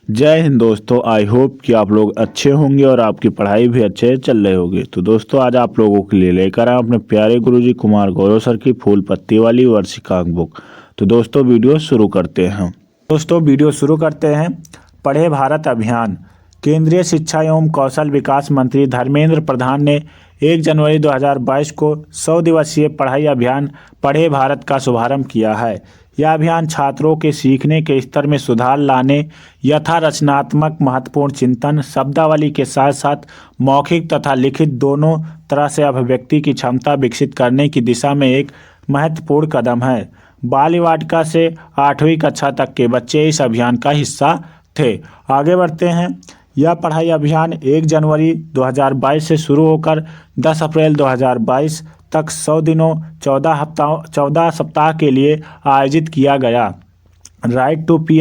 जय हिंद दोस्तों। I hope कि आप लोग अच्छे होंगे और आपकी पढ़ाई भी अच्छे चल रहे होगी। तो दोस्तों आज आप लोगों के लिए लेकर आए अपने प्यारे गुरुजी कुमार गौरव सर की फूल पत्ती वाली वार्षिक अंक बुक। तो दोस्तों वीडियो शुरू करते हैं। पढ़े भारत अभियान। केंद्रीय शिक्षा एवं कौशल विकास मंत्री धर्मेंद्र प्रधान ने 1 जनवरी 2022 को 100 दिवसीय पढ़ाई अभियान पढ़े भारत का शुभारंभ किया है। यह अभियान छात्रों के सीखने के स्तर में सुधार लाने, यथा रचनात्मक महत्वपूर्ण चिंतन, शब्दावली के साथ साथ मौखिक तथा लिखित दोनों तरह से अभिव्यक्ति की क्षमता विकसित करने की दिशा में एक महत्वपूर्ण कदम है। बाल वाटिका से 8वीं कक्षा तक के बच्चे इस अभियान का हिस्सा थे। आगे बढ़ते हैं। यह पढ़ाई अभियान 1 जनवरी 2022 से शुरू होकर 10 अप्रैल 2022 तक 100 दिनों 14 सप्ताह के लिए आयोजित किया गया। राइट टू पी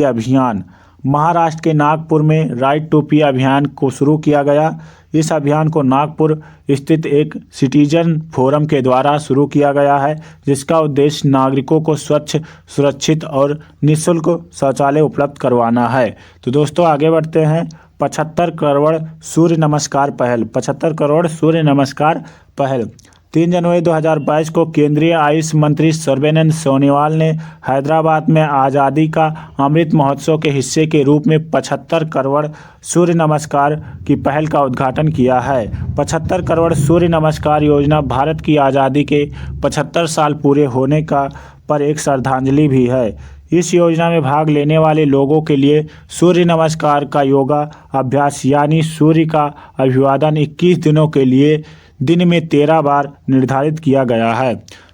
अभियान महाराष्ट्र के नागपुर में राइट टू पी अभियान को शुरू किया गया। इस अभियान को नागपुर स्थित एक सिटीजन फोरम के द्वारा शुरू किया गया है, जिसका उद्देश्य नागरिकों को स्वच्छ, सुरक्षित और निःशुल्क शौचालय उपलब्ध करवाना है। तो दोस्तों आगे बढ़ते हैं। 75 करोड़ सूर्य नमस्कार पहल। 75 करोड़ सूर्य नमस्कार पहल 3 जनवरी 2022 को केंद्रीय आयुष मंत्री सर्बानंद सोनोवाल ने हैदराबाद में आज़ादी का अमृत महोत्सव के हिस्से के रूप में 75 करोड़ सूर्य नमस्कार की पहल का उद्घाटन किया है। 75 करोड़ सूर्य नमस्कार योजना भारत की आज़ादी के 75 साल पूरे होने पर एक श्रद्धांजलि भी है। इस योजना में भाग लेने वाले लोगों के लिए सूर्य नमस्कार का योगा अभ्यास यानी सूर्य का अभिवादन 21 दिनों के लिए दिन में 13 बार निर्धारित किया गया है।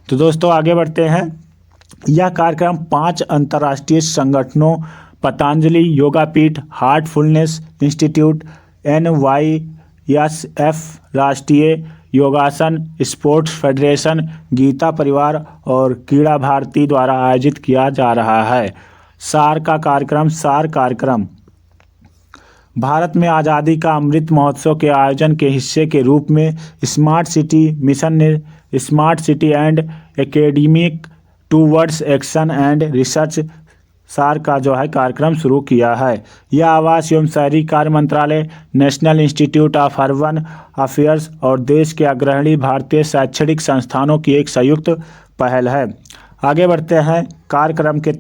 तो दोस्तों आगे बढ़ते हैं। यह कार्यक्रम 5 अंतर्राष्ट्रीय संगठनों पतंजलि योगापीठ, हार्टफुलनेस इंस्टीट्यूट, NYSF, राष्ट्रीय योगासन स्पोर्ट्स फेडरेशन, गीता परिवार और क्रीड़ा भारती द्वारा आयोजित किया जा रहा है। सार कार्यक्रम भारत में आज़ादी का अमृत महोत्सव के आयोजन के हिस्से के रूप में स्मार्ट सिटी मिशन ने smart city and academic towards action and research सार का कार्यक्रम शुरू किया है। यह आवास एवं शहरी कार्य मंत्रालय, national institute of urban affairs और देश के अग्रणी भारतीय शैक्षणिक संस्थानों की एक संयुक्त पहल है। आगे बढ़ते हैं। कार्यक्रम के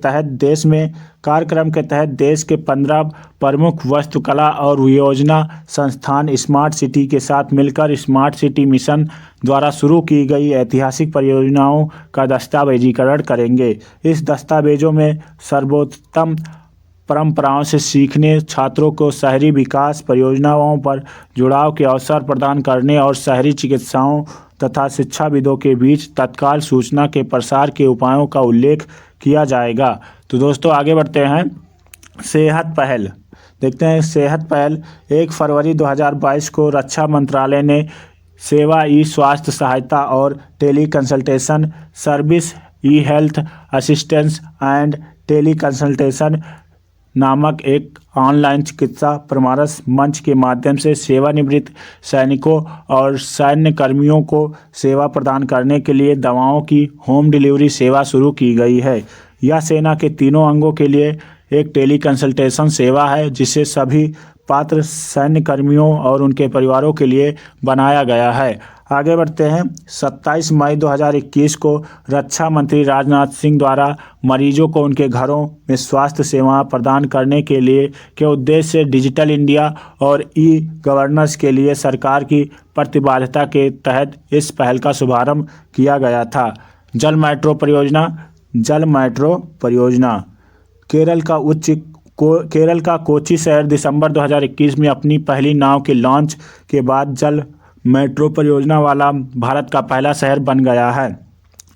तहत देश के 15 प्रमुख वास्तुकला और योजना संस्थान स्मार्ट सिटी के साथ मिलकर स्मार्ट सिटी मिशन द्वारा शुरू की गई ऐतिहासिक परियोजनाओं का दस्तावेजीकरण करेंगे। इस दस्तावेजों में सर्वोत्तम परंपराओं से सीखने, छात्रों को शहरी विकास परियोजनाओं पर जुड़ाव के अवसर प्रदान करने और शहरी चिकित्साओं तथा शिक्षाविदों के बीच तत्काल सूचना के प्रसार के उपायों का उल्लेख किया जाएगा। तो दोस्तों आगे बढ़ते हैं। सेहत पहल देखते हैं। सेहत पहल 1 फरवरी 2022 को रक्षा मंत्रालय ने सेवा ई स्वास्थ्य सहायता और teleconsultation service, e health assistance and teleconsultation नामक एक ऑनलाइन चिकित्सा परामर्श मंच के माध्यम से सेवानिवृत्त सैनिकों और सैन्य कर्मियों को सेवा प्रदान करने के लिए दवाओं की होम डिलीवरी सेवा शुरू की गई है। यह सेना के तीनों अंगों के लिए एक टेली कंसल्टेशन सेवा है, जिसे सभी पात्र सैन्य कर्मियों और उनके परिवारों के लिए बनाया गया है। आगे बढ़ते हैं। 27 मई 2021 को रक्षा मंत्री राजनाथ सिंह द्वारा मरीजों को उनके घरों में स्वास्थ्य सेवाएं प्रदान करने के उद्देश्य से डिजिटल इंडिया और ई गवर्नेंस के लिए सरकार की प्रतिबद्धता के तहत इस पहल का शुभारंभ किया गया था। जल मेट्रो परियोजना केरल का कोच्चि शहर दिसंबर 2021 में अपनी पहली नाव के लॉन्च के बाद जल मेट्रो परियोजना वाला भारत का पहला शहर बन गया है।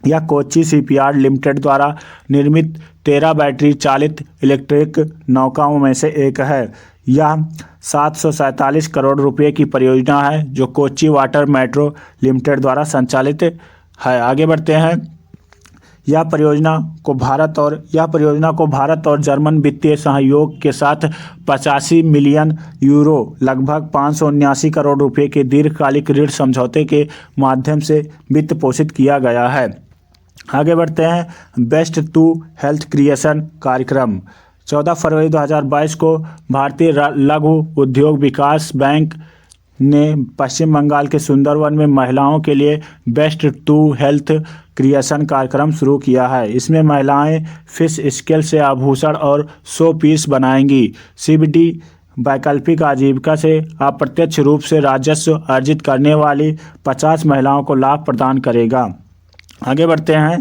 यह कोच्चि शिपयार्ड लिमिटेड द्वारा निर्मित 13 बैटरी चालित इलेक्ट्रिक नौकाओं में से एक है। यह 747 करोड़ रुपए की परियोजना है, जो कोच्चि वाटर मेट्रो लिमिटेड द्वारा संचालित है। आगे बढ़ते हैं। यह परियोजना को भारत और जर्मन वित्तीय सहयोग के साथ 85 मिलियन यूरो लगभग 579 करोड़ रुपए के दीर्घकालिक ऋण समझौते के माध्यम से वित्त पोषित किया गया है। आगे बढ़ते हैं। बेस्ट टू हेल्थ क्रिएशन कार्यक्रम 14 फरवरी 2022 को भारतीय लघु उद्योग विकास बैंक ने पश्चिम बंगाल के सुंदरवन में महिलाओं के लिए बेस्ट टू हेल्थ क्रिएशन कार्यक्रम शुरू किया है। इसमें महिलाएं फिश स्केल से आभूषण और शो पीस बनाएंगी। सीबीडी वैकल्पिक आजीविका से अप्रत्यक्ष रूप से राजस्व अर्जित करने वाली 50 महिलाओं को लाभ प्रदान करेगा। आगे बढ़ते हैं।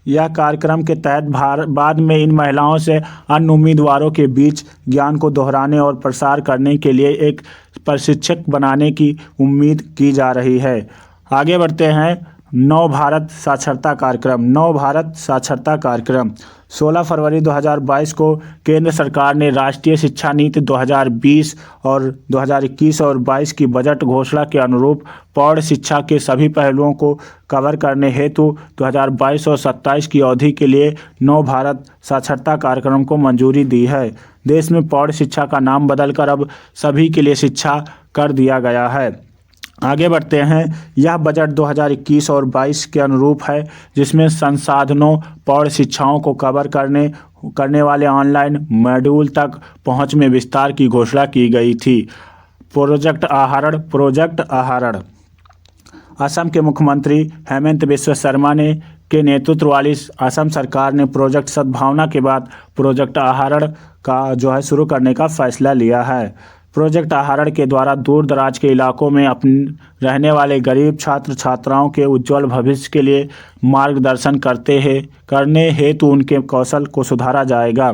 यह कार्यक्रम के तहत बाद में इन महिलाओं से अन्य उम्मीदवारों के बीच ज्ञान को दोहराने और प्रसार करने के लिए एक प्रशिक्षक बनाने की उम्मीद की जा रही है। आगे बढ़ते हैं। नव भारत साक्षरता कार्यक्रम 16 फरवरी 2022 को केंद्र सरकार ने राष्ट्रीय शिक्षा नीति 2020 और 2021 और 22 की बजट घोषणा के अनुरूप प्रौढ़ शिक्षा के सभी पहलुओं को कवर करने हेतु 2022 और 27 की अवधि के लिए नव भारत साक्षरता कार्यक्रम को मंजूरी दी है। देश में प्रौढ़ शिक्षा का नाम बदलकर अब सभी के लिए शिक्षा कर दिया गया है। आगे बढ़ते हैं। यह बजट 2021 और 22 के अनुरूप है, जिसमें संसाधनों प्रौढ़ शिक्षाओं को कवर करने वाले ऑनलाइन मॉड्यूल तक पहुंच में विस्तार की घोषणा की गई थी। प्रोजेक्ट आहरण असम के मुख्यमंत्री हेमंत बिस्वा शर्मा के नेतृत्व वाली असम सरकार ने प्रोजेक्ट सद्भावना के बाद प्रोजेक्ट आहरण का शुरू करने का फैसला लिया है। प्रोजेक्ट आहरण के द्वारा दूर दराज के इलाकों में रहने वाले गरीब छात्र छात्राओं के उज्जवल भविष्य के लिए मार्गदर्शन करने हेतु उनके कौशल को सुधारा जाएगा।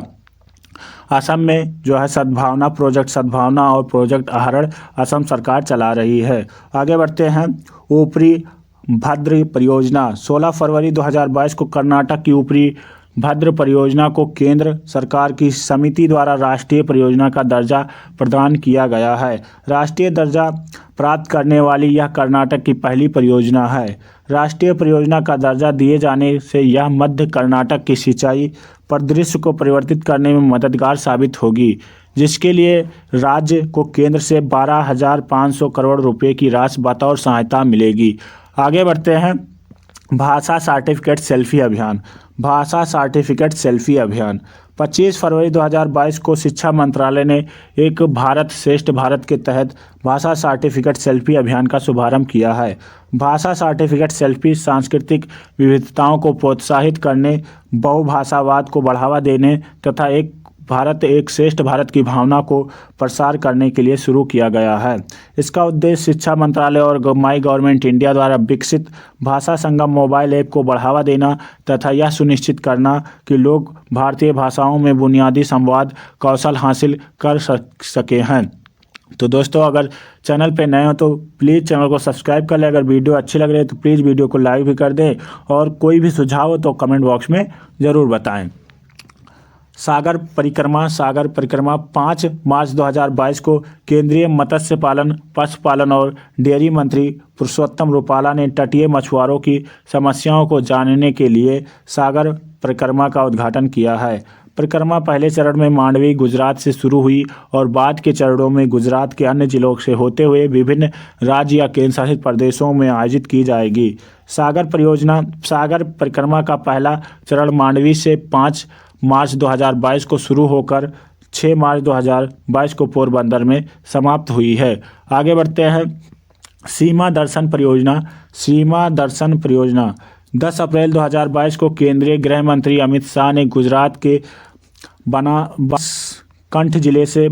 असम में प्रोजेक्ट सद्भावना और प्रोजेक्ट आहरण असम सरकार चला रही है। आगे बढ़ते हैं। ऊपरी भद्र परियोजना 16 फरवरी 2022 को कर्नाटक की ऊपरी भद्र परियोजना को केंद्र सरकार की समिति द्वारा राष्ट्रीय परियोजना का दर्जा प्रदान किया गया है। राष्ट्रीय दर्जा प्राप्त करने वाली यह कर्नाटक की पहली परियोजना है। राष्ट्रीय परियोजना का दर्जा दिए जाने से यह मध्य कर्नाटक की सिंचाई परिदृश्य को परिवर्तित करने में मददगार साबित होगी, जिसके लिए राज्य को केंद्र से 12,500 करोड़ रुपए की राशि बतौर सहायता मिलेगी। आगे बढ़ते हैं। भाषा सर्टिफिकेट सेल्फी अभियान 25 फरवरी 2022 को शिक्षा मंत्रालय ने एक भारत श्रेष्ठ भारत के तहत भाषा सर्टिफिकेट सेल्फी अभियान का शुभारंभ किया है। भाषा सर्टिफिकेट सेल्फी सांस्कृतिक विविधताओं को प्रोत्साहित करने, बहुभाषावाद को बढ़ावा देने तथा एक श्रेष्ठ भारत की भावना को प्रसार करने के लिए शुरू किया गया है। इसका उद्देश्य शिक्षा मंत्रालय और माई गवर्नमेंट इंडिया द्वारा विकसित भाषा संगम मोबाइल ऐप को बढ़ावा देना तथा यह सुनिश्चित करना कि लोग भारतीय भाषाओं में बुनियादी संवाद कौशल हासिल कर सके हैं। तो दोस्तों, अगर चैनल पे नए हो तो प्लीज़ चैनल को सब्सक्राइब कर लें। अगर वीडियो अच्छी लग रही है तो प्लीज़ वीडियो को लाइक भी कर दें और कोई भी सुझाव हो तो कमेंट बॉक्स में ज़रूर बताएँ। सागर परिक्रमा 5 मार्च 2022 को केंद्रीय मत्स्य पालन, पशुपालन और डेयरी मंत्री पुरुषोत्तम रूपाला ने तटीय मछुआरों की समस्याओं को जानने के लिए सागर परिक्रमा का उद्घाटन किया है। परिक्रमा पहले चरण में मांडवी, गुजरात से शुरू हुई और बाद के चरणों में गुजरात के अन्य जिलों से होते हुए विभिन्न राज्य या केंद्र शासित प्रदेशों में आयोजित की जाएगी। सागर परिक्रमा का पहला चरण मांडवी से 5 मार्च 2022 को शुरू होकर 6 मार्च 2022 को पोरबंदर में समाप्त हुई है। आगे बढ़ते हैं। सीमा दर्शन परियोजना 10 अप्रैल 2022 को केंद्रीय गृह मंत्री अमित शाह ने गुजरात के बनासकांठा जिले से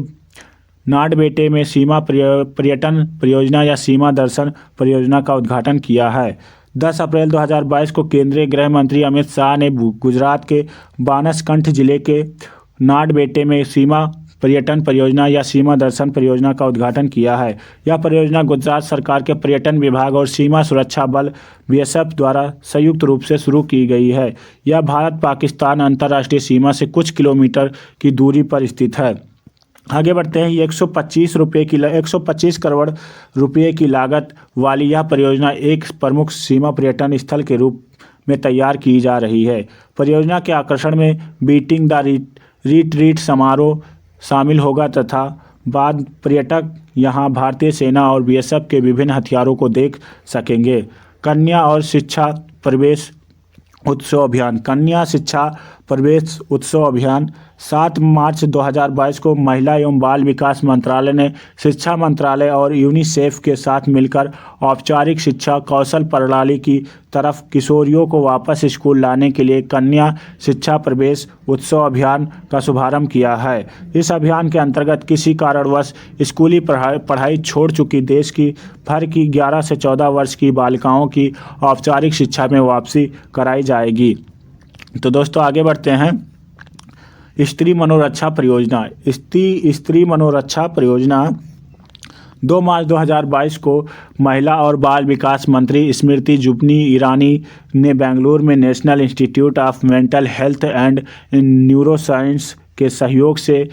नाडबेटे में सीमा पर्यटन परियोजना या सीमा दर्शन परियोजना का उद्घाटन किया है। 10 अप्रैल 2022 को केंद्रीय गृह मंत्री अमित शाह ने गुजरात के बनासकांठा जिले के नाडबेटे में सीमा पर्यटन परियोजना या सीमा दर्शन परियोजना का उद्घाटन किया है। यह परियोजना गुजरात सरकार के पर्यटन विभाग और सीमा सुरक्षा बल BSF द्वारा संयुक्त रूप से शुरू की गई है। यह भारत पाकिस्तान अंतर्राष्ट्रीय सीमा से कुछ किलोमीटर की दूरी पर स्थित है। आगे बढ़ते हैं। 125 करोड़ रुपये की लागत वाली यह परियोजना एक प्रमुख सीमा पर्यटन स्थल के रूप में तैयार की जा रही है। परियोजना के आकर्षण में बीटिंग द रिट्रीट समारोह शामिल होगा तथा बाद पर्यटक यहां भारतीय सेना और BSF के विभिन्न हथियारों को देख सकेंगे। कन्या और शिक्षा प्रवेश उत्सव अभियान। कन्या शिक्षा प्रवेश उत्सव अभियान। 7 मार्च 2022 को महिला एवं बाल विकास मंत्रालय ने शिक्षा मंत्रालय और यूनिसेफ के साथ मिलकर औपचारिक शिक्षा कौशल प्रणाली की तरफ किशोरियों को वापस स्कूल लाने के लिए कन्या शिक्षा प्रवेश उत्सव अभियान का शुभारंभ किया है। इस अभियान के अंतर्गत किसी कारणवश स्कूली पढ़ाई छोड़ चुकी देश की भर की 11 से 14 वर्ष की बालिकाओं की औपचारिक शिक्षा में वापसी कराई जाएगी। तो दोस्तों आगे बढ़ते हैं। स्त्री मनोरक्षा परियोजना। स्त्री मनोरक्षा परियोजना 2 मार्च 2022 को महिला और बाल विकास मंत्री स्मृति जुबिन ईरानी ने बेंगलुरु में national institute of mental health and neuroscience के सहयोग से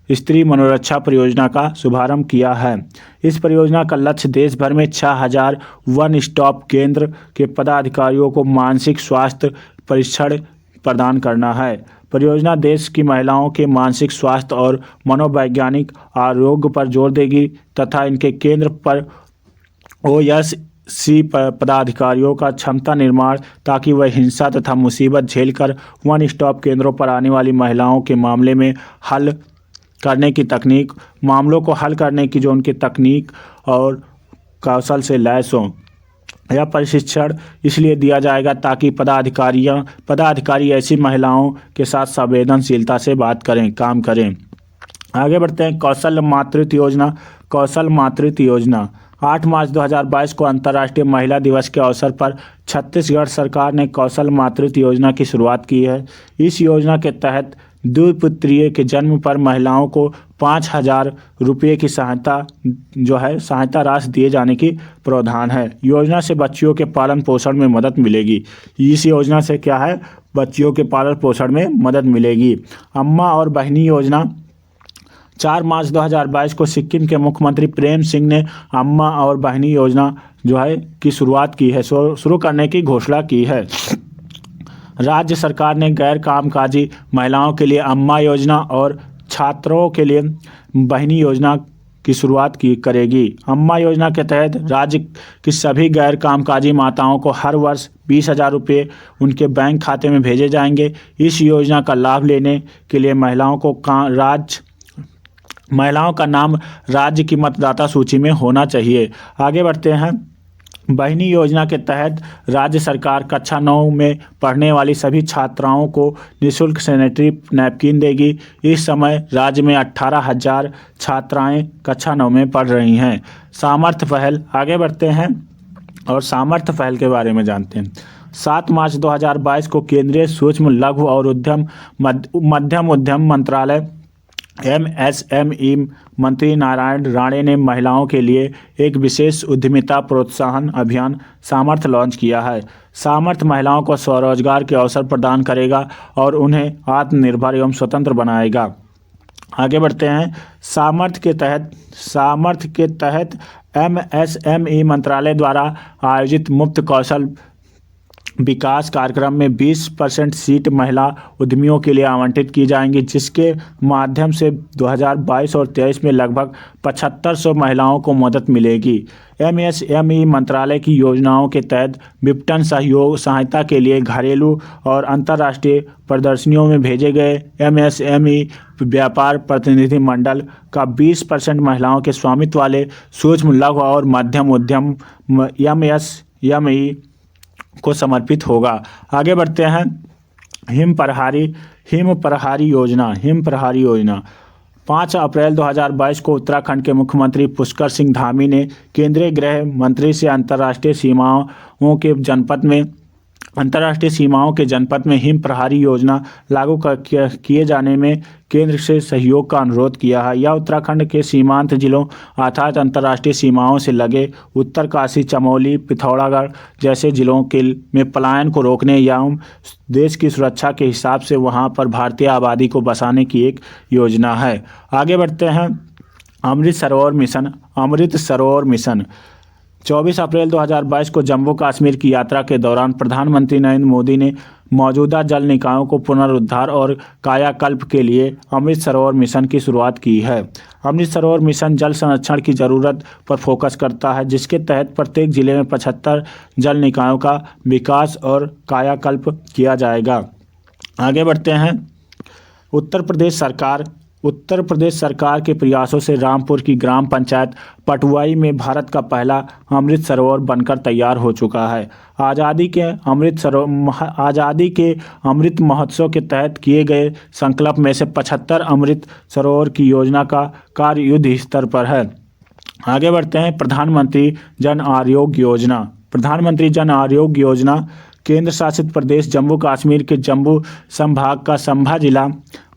स्त्री मनोरक्षा परियोजना का शुभारंभ किया है। इस परियोजना का लक्ष्य देश भर में 6000 वन स्टॉप केंद्र के पदाधिकारियों को मानसिक स्वास्थ्य प्रशिक्षण प्रदान करना है। परियोजना देश की महिलाओं के मानसिक स्वास्थ्य और मनोवैज्ञानिक आरोग्य पर जोर देगी तथा इनके केंद्र पर OSC पदाधिकारियों का क्षमता निर्माण ताकि वह हिंसा तथा मुसीबत झेलकर वन स्टॉप केंद्रों पर आने वाली महिलाओं के मामलों को हल करने की जो उनकी तकनीक और कौशल से लैस हों। यह प्रशिक्षण इसलिए दिया जाएगा ताकि पदाधिकारी ऐसी महिलाओं के साथ संवेदनशीलता से काम करें। आगे बढ़ते हैं। कौशल मातृत्व योजना 8 मार्च 2022 को अंतर्राष्ट्रीय महिला दिवस के अवसर पर छत्तीसगढ़ सरकार ने कौशल मातृत्व योजना की शुरुआत की है। इस योजना के तहत द्विपुत्रीय के जन्म पर महिलाओं को 5000 रुपये की सहायता राशि दिए जाने की प्रावधान है। योजना से बच्चियों के पालन पोषण में मदद मिलेगी। इस योजना से क्या है, बच्चियों के पालन पोषण में मदद मिलेगी। अम्मा और बहनी योजना 4 मार्च 2022 को सिक्किम के मुख्यमंत्री प्रेम सिंह ने अम्मा और बहनी योजना की शुरुआत की है, शुरू करने की घोषणा की है। राज्य सरकार ने गैर कामकाजी महिलाओं के लिए अम्मा योजना और छात्रों के लिए बहनी योजना की शुरुआत करेगी। अम्मा योजना के तहत राज्य की सभी गैर कामकाजी माताओं को हर वर्ष 20,000 रुपये उनके बैंक खाते में भेजे जाएंगे। इस योजना का लाभ लेने के लिए महिलाओं का नाम राज्य की मतदाता सूची में होना चाहिए। आगे बढ़ते हैं। बहनी योजना के तहत राज्य सरकार कक्षा 9 में पढ़ने वाली सभी छात्राओं को निःशुल्क सैनिटरी नैपकिन देगी। इस समय राज्य में 18,000 छात्राएं कक्षा 9 में पढ़ रही हैं। सामर्थ्य पहल। आगे बढ़ते हैं और सामर्थ्य पहल के बारे में जानते हैं। 7 मार्च 2022 को केंद्रीय सूक्ष्म लघु और मध्यम उद्यम मंत्रालय MSME मंत्री नारायण राणे ने महिलाओं के लिए एक विशेष उद्यमिता प्रोत्साहन अभियान सामर्थ्य लॉन्च किया है। सामर्थ्य महिलाओं को स्वरोजगार के अवसर प्रदान करेगा और उन्हें आत्मनिर्भर एवं स्वतंत्र बनाएगा। आगे बढ़ते हैं। सामर्थ्य के तहत MSME मंत्रालय द्वारा आयोजित मुफ्त कौशल विकास कार्यक्रम में 20% सीट महिला उद्यमियों के लिए आवंटित की जाएंगी, जिसके माध्यम से 2022 और 23 में लगभग 7500 महिलाओं को मदद मिलेगी। MSME मंत्रालय की योजनाओं के तहत विपणन सहायता के लिए घरेलू और अंतर्राष्ट्रीय प्रदर्शनियों में भेजे गए MSME व्यापार प्रतिनिधि मंडल का 20% महिलाओं के स्वामित्व वाले सूक्ष्म लघु और मध्यम उद्यम MSME को समर्पित होगा। आगे बढ़ते हैं। हिम प्रहारी योजना 5 अप्रैल 2022 को उत्तराखंड के मुख्यमंत्री पुष्कर सिंह धामी ने केंद्रीय गृह मंत्री से अंतर्राष्ट्रीय सीमाओं के जनपद में हिम प्रहारी योजना लागू किए जाने में केंद्र से सहयोग का अनुरोध किया है। यह उत्तराखंड के सीमांत जिलों अर्थात अंतर्राष्ट्रीय सीमाओं से लगे उत्तरकाशी, चमोली, पिथौरागढ़ जैसे जिलों में पलायन को रोकने एवं देश की सुरक्षा के हिसाब से वहां पर भारतीय आबादी को बसाने की एक योजना है। आगे बढ़ते हैं। अमृत सरोवर मिशन 24 अप्रैल 2022 को जम्मू कश्मीर की यात्रा के दौरान प्रधानमंत्री नरेंद्र मोदी ने मौजूदा जल निकायों को पुनरुद्धार और कायाकल्प के लिए अमृत सरोवर मिशन की शुरुआत की है। अमृत सरोवर मिशन जल संरक्षण की ज़रूरत पर फोकस करता है, जिसके तहत प्रत्येक जिले में 75 जल निकायों का विकास और कायाकल्प किया जाएगा। आगे बढ़ते हैं। उत्तर प्रदेश सरकार के प्रयासों से रामपुर की ग्राम पंचायत पटुआई में भारत का पहला अमृत सरोवर बनकर तैयार हो चुका है। आज़ादी के अमृत महोत्सव के तहत किए गए संकल्प में से 75 अमृत सरोवर की योजना का कार्य युद्ध स्तर पर है। आगे बढ़ते हैं। प्रधानमंत्री जन आरोग्य योजना केंद्र शासित प्रदेश जम्मू कश्मीर के जम्मू संभाग का संभा जिला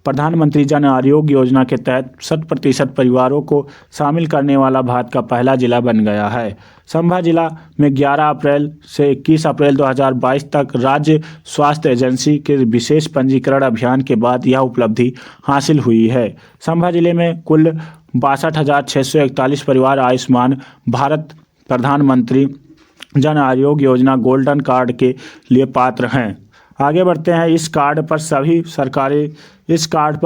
प्रधानमंत्री जन आरोग्य योजना के तहत 100% परिवारों को शामिल करने वाला भारत का पहला जिला बन गया है। संभा जिला में 11 अप्रैल से 21 अप्रैल 2022 तक राज्य स्वास्थ्य एजेंसी के विशेष पंजीकरण अभियान के बाद यह उपलब्धि हासिल हुई है। संभा जिले में कुल 62,641 परिवार आयुष्मान भारत प्रधानमंत्री जन आरोग्य योजना गोल्डन कार्ड के लिए पात्र हैं। आगे बढ़ते हैं। इस कार्ड पर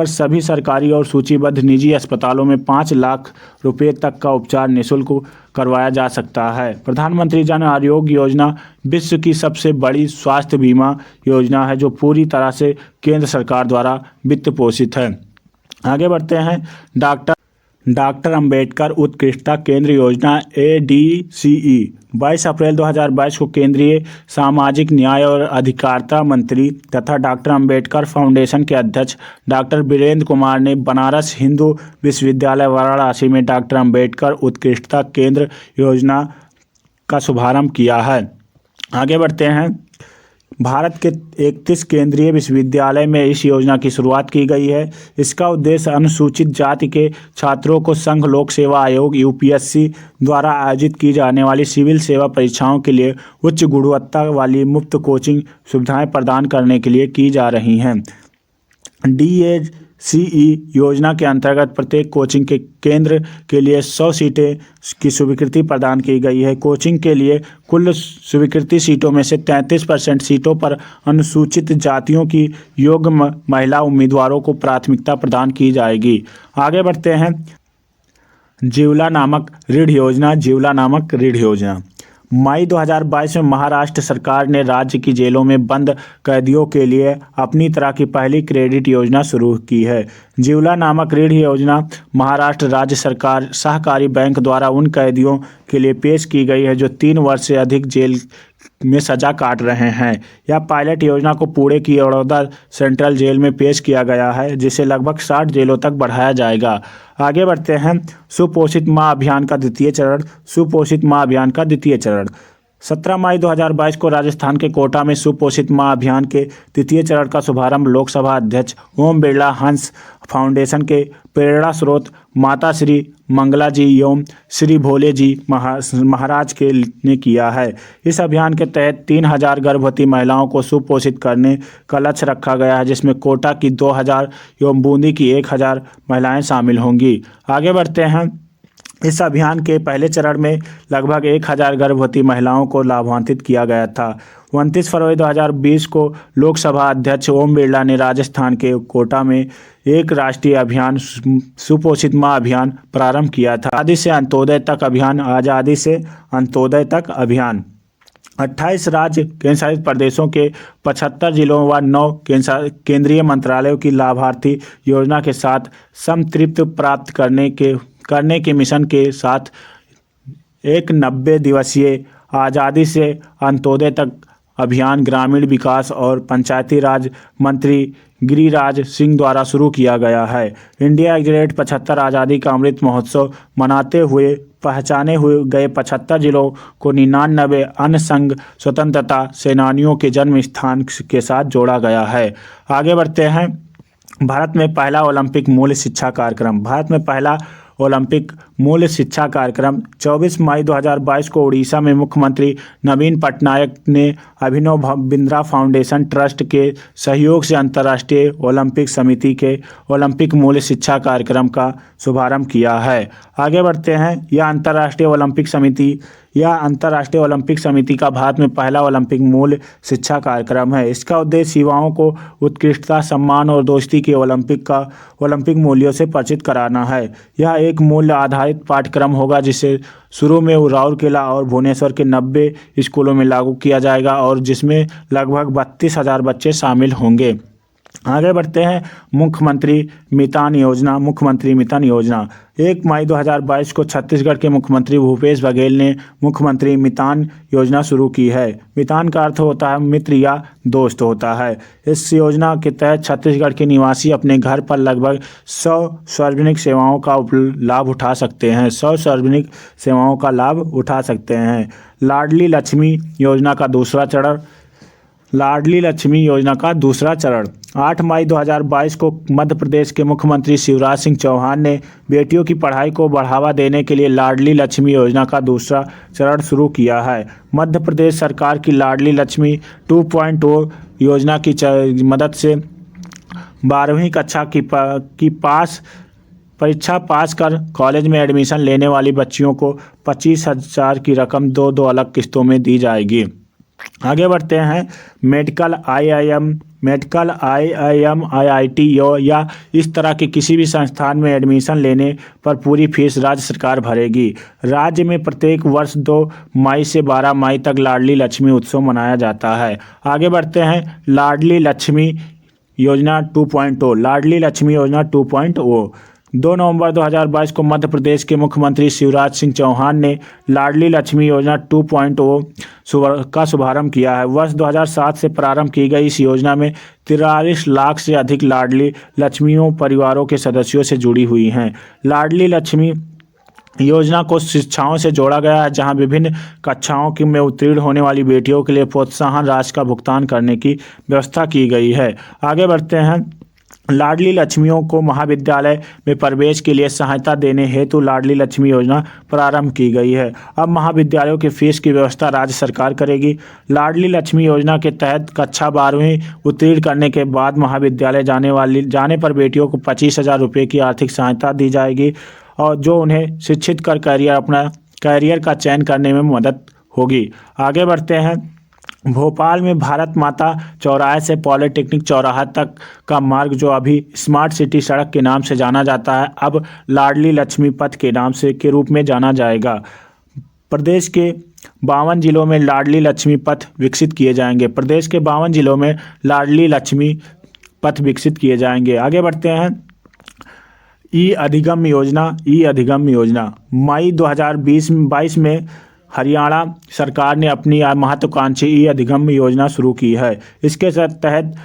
सभी सरकारी और सूचीबद्ध निजी अस्पतालों में 5 लाख रुपए तक का उपचार निःशुल्क करवाया जा सकता है। प्रधानमंत्री जन आरोग्य योजना विश्व की सबसे बड़ी स्वास्थ्य बीमा योजना है जो पूरी तरह से केंद्र सरकार द्वारा वित्त पोषित है। आगे बढ़ते हैं। डॉक्टर अंबेडकर उत्कृष्टता केंद्र योजना ADCE 22 अप्रैल 2022 को केंद्रीय सामाजिक न्याय और अधिकारिता मंत्री तथा डॉक्टर अंबेडकर फाउंडेशन के अध्यक्ष डॉक्टर वीरेंद्र कुमार ने बनारस हिंदू विश्वविद्यालय वाराणसी में डॉक्टर अंबेडकर उत्कृष्टता केंद्र योजना का शुभारंभ किया है। आगे बढ़ते हैं। भारत के 31 केंद्रीय विश्वविद्यालय में इस योजना की शुरुआत की गई है। इसका उद्देश्य अनुसूचित जाति के छात्रों को संघ लोक सेवा आयोग UPSC द्वारा आयोजित की जाने वाली सिविल सेवा परीक्षाओं के लिए उच्च गुणवत्ता वाली मुफ्त कोचिंग सुविधाएं प्रदान करने के लिए की जा रही हैं। DACE योजना के अंतर्गत प्रत्येक कोचिंग के केंद्र के लिए 100 सीटें की स्वीकृति प्रदान की गई है। कोचिंग के लिए कुल स्वीकृति सीटों में से 33% सीटों पर अनुसूचित जातियों की योग्य महिला उम्मीदवारों को प्राथमिकता प्रदान की जाएगी। आगे बढ़ते हैं। जिवला नामक ऋण योजना मई 2022 में महाराष्ट्र सरकार ने राज्य की जेलों में बंद कैदियों के लिए अपनी तरह की पहली क्रेडिट योजना शुरू की है। जिवला नामक ऋण योजना महाराष्ट्र राज्य सरकार सहकारी बैंक द्वारा उन कैदियों के लिए पेश की गई है जो 3 वर्ष से अधिक जेल में सजा काट रहे हैं। यह पायलट योजना को पुणे की बड़ौदा सेंट्रल जेल में पेश किया गया है, जिसे लगभग 60 जेलों तक बढ़ाया जाएगा। आगे बढ़ते हैं। सुपोषित माँ अभियान का द्वितीय चरण 17 मई 2022 को राजस्थान के कोटा में सुपोषित माँ अभियान के द्वितीय चरण का शुभारंभ लोकसभा अध्यक्ष ओम बिरला हंस फाउंडेशन के प्रेरणा स्रोत माता श्री मंगला जी एवं श्री भोले जी महाराज ने किया है। इस अभियान के तहत 3000 गर्भवती महिलाओं को सुपोषित करने का लक्ष्य रखा गया है, जिसमें कोटा की 2000 एवं बूंदी की 1000 महिलाएं शामिल होंगी। आगे बढ़ते हैं। इस अभियान के पहले चरण में लगभग 1000 गर्भवती महिलाओं को लाभान्वित किया गया था। 29 फरवरी 2020 को लोकसभा अध्यक्ष ओम बिरला ने राजस्थान के कोटा में एक राष्ट्रीय अभियान सुपोषित माँ अभियान प्रारंभ किया था। आज़ादी से अंत्योदय तक अभियान 28 राज्य केंद्रशासित प्रदेशों के 75 जिलों व 9 केंद्रीय मंत्रालयों की लाभार्थी योजना के साथ संतृप्ति प्राप्त करने के मिशन के साथ एक 90 दिवसीय आज़ादी से अंत्योदय तक अभियान ग्रामीण विकास और पंचायती राज मंत्री गिरिराज सिंह द्वारा शुरू किया गया है। इंडिया एग्रेट 75 आज़ादी का अमृत महोत्सव मनाते हुए पहचाने हुए गए 75 जिलों को 99 अन्य संघ स्वतंत्रता सेनानियों के जन्म स्थान के साथ जोड़ा गया है। आगे बढ़ते हैं। भारत में पहला ओलंपिक मूल्य शिक्षा कार्यक्रम 24 मई 2022 को उड़ीसा में मुख्यमंत्री नवीन पटनायक ने अभिनव बिंद्रा फाउंडेशन ट्रस्ट के सहयोग से अंतर्राष्ट्रीय ओलंपिक समिति के ओलंपिक मूल्य शिक्षा कार्यक्रम का शुभारंभ किया है। आगे बढ़ते हैं। यह अंतर्राष्ट्रीय ओलंपिक समिति का भारत में पहला ओलंपिक मूल्य शिक्षा कार्यक्रम है। इसका उद्देश्य युवाओं को उत्कृष्टता, सम्मान और दोस्ती के ओलंपिक मूल्यों से परिचित कराना है। यह एक मूल्य आधारित पाठ्यक्रम होगा जिसे शुरू में राउरकेला और भुवनेश्वर के 90 स्कूलों में लागू किया जाएगा और जिसमें लगभग 32,000 बच्चे शामिल होंगे। आगे बढ़ते हैं। मुख्यमंत्री मितान योजना 1 मई 2022 को छत्तीसगढ़ के मुख्यमंत्री भूपेश बघेल ने मुख्यमंत्री मितान योजना शुरू की है। मितान का अर्थ होता है मित्र या दोस्त होता है। इस योजना के तहत छत्तीसगढ़ के निवासी अपने घर पर लगभग 100 सार्वजनिक सेवाओं का लाभ उठा सकते हैं। 100 सार्वजनिक सेवाओं का लाभ उठा सकते हैं। लाडली लक्ष्मी योजना का दूसरा चरण 8 मई 2022 को मध्य प्रदेश के मुख्यमंत्री शिवराज सिंह चौहान ने बेटियों की पढ़ाई को बढ़ावा देने के लिए लाडली लक्ष्मी योजना का दूसरा चरण शुरू किया है। मध्य प्रदेश सरकार की लाडली लक्ष्मी 2.0 योजना की मदद से 12वीं कक्षा की परीक्षा पास कर कॉलेज में एडमिशन लेने वाली बच्चियों को 25,000 की रकम दो अलग किस्तों में दी जाएगी। आगे बढ़ते हैं। मेडिकल IIM IIT या इस तरह के किसी भी संस्थान में एडमिशन लेने पर पूरी फीस राज्य सरकार भरेगी। राज्य में प्रत्येक वर्ष 2 मई से 12 मई तक लाडली लक्ष्मी उत्सव मनाया जाता है। आगे बढ़ते हैं। लाडली लक्ष्मी योजना 2.0 2 नवंबर 2022 को मध्य प्रदेश के मुख्यमंत्री शिवराज सिंह चौहान ने लाडली लक्ष्मी योजना 2.0 का शुभारंभ किया है। वर्ष 2007 से प्रारंभ की गई इस योजना में 43 लाख से अधिक लाडली लक्ष्मियों परिवारों के सदस्यों से जुड़ी हुई हैं। लाडली लक्ष्मी योजना को शिक्षाओं से जोड़ा गया है, जहां विभिन्न कक्षाओं में उत्तीर्ण होने वाली बेटियों के लिए प्रोत्साहन राशि का भुगतान करने की व्यवस्था की गई है। आगे बढ़ते हैं। लाडली लक्ष्मियों को महाविद्यालय में प्रवेश के लिए सहायता देने हेतु लाडली लक्ष्मी योजना प्रारंभ की गई है। अब महाविद्यालयों की फीस की व्यवस्था राज्य सरकार करेगी। लाडली लक्ष्मी योजना के तहत कक्षा 12वीं उत्तीर्ण करने के बाद महाविद्यालय जाने पर बेटियों को 25,000 रुपये की आर्थिक सहायता दी जाएगी, और जो उन्हें शिक्षित कर अपना कैरियर का चयन करने में मदद होगी। आगे बढ़ते हैं। भोपाल में भारत माता चौराहे से पॉलिटेक्निक चौराहा तक का मार्ग, जो अभी स्मार्ट सिटी सड़क के नाम से जाना जाता है, अब लाडली लक्ष्मी पथ के रूप में जाना जाएगा। प्रदेश के 52 जिलों में लाडली लक्ष्मी पथ विकसित किए जाएंगे। आगे बढ़ते हैं। ई अधिगम योजना मई 2022 में हरियाणा सरकार ने अपनी महत्वाकांक्षी ई अधिगम योजना शुरू की है। इसके तहत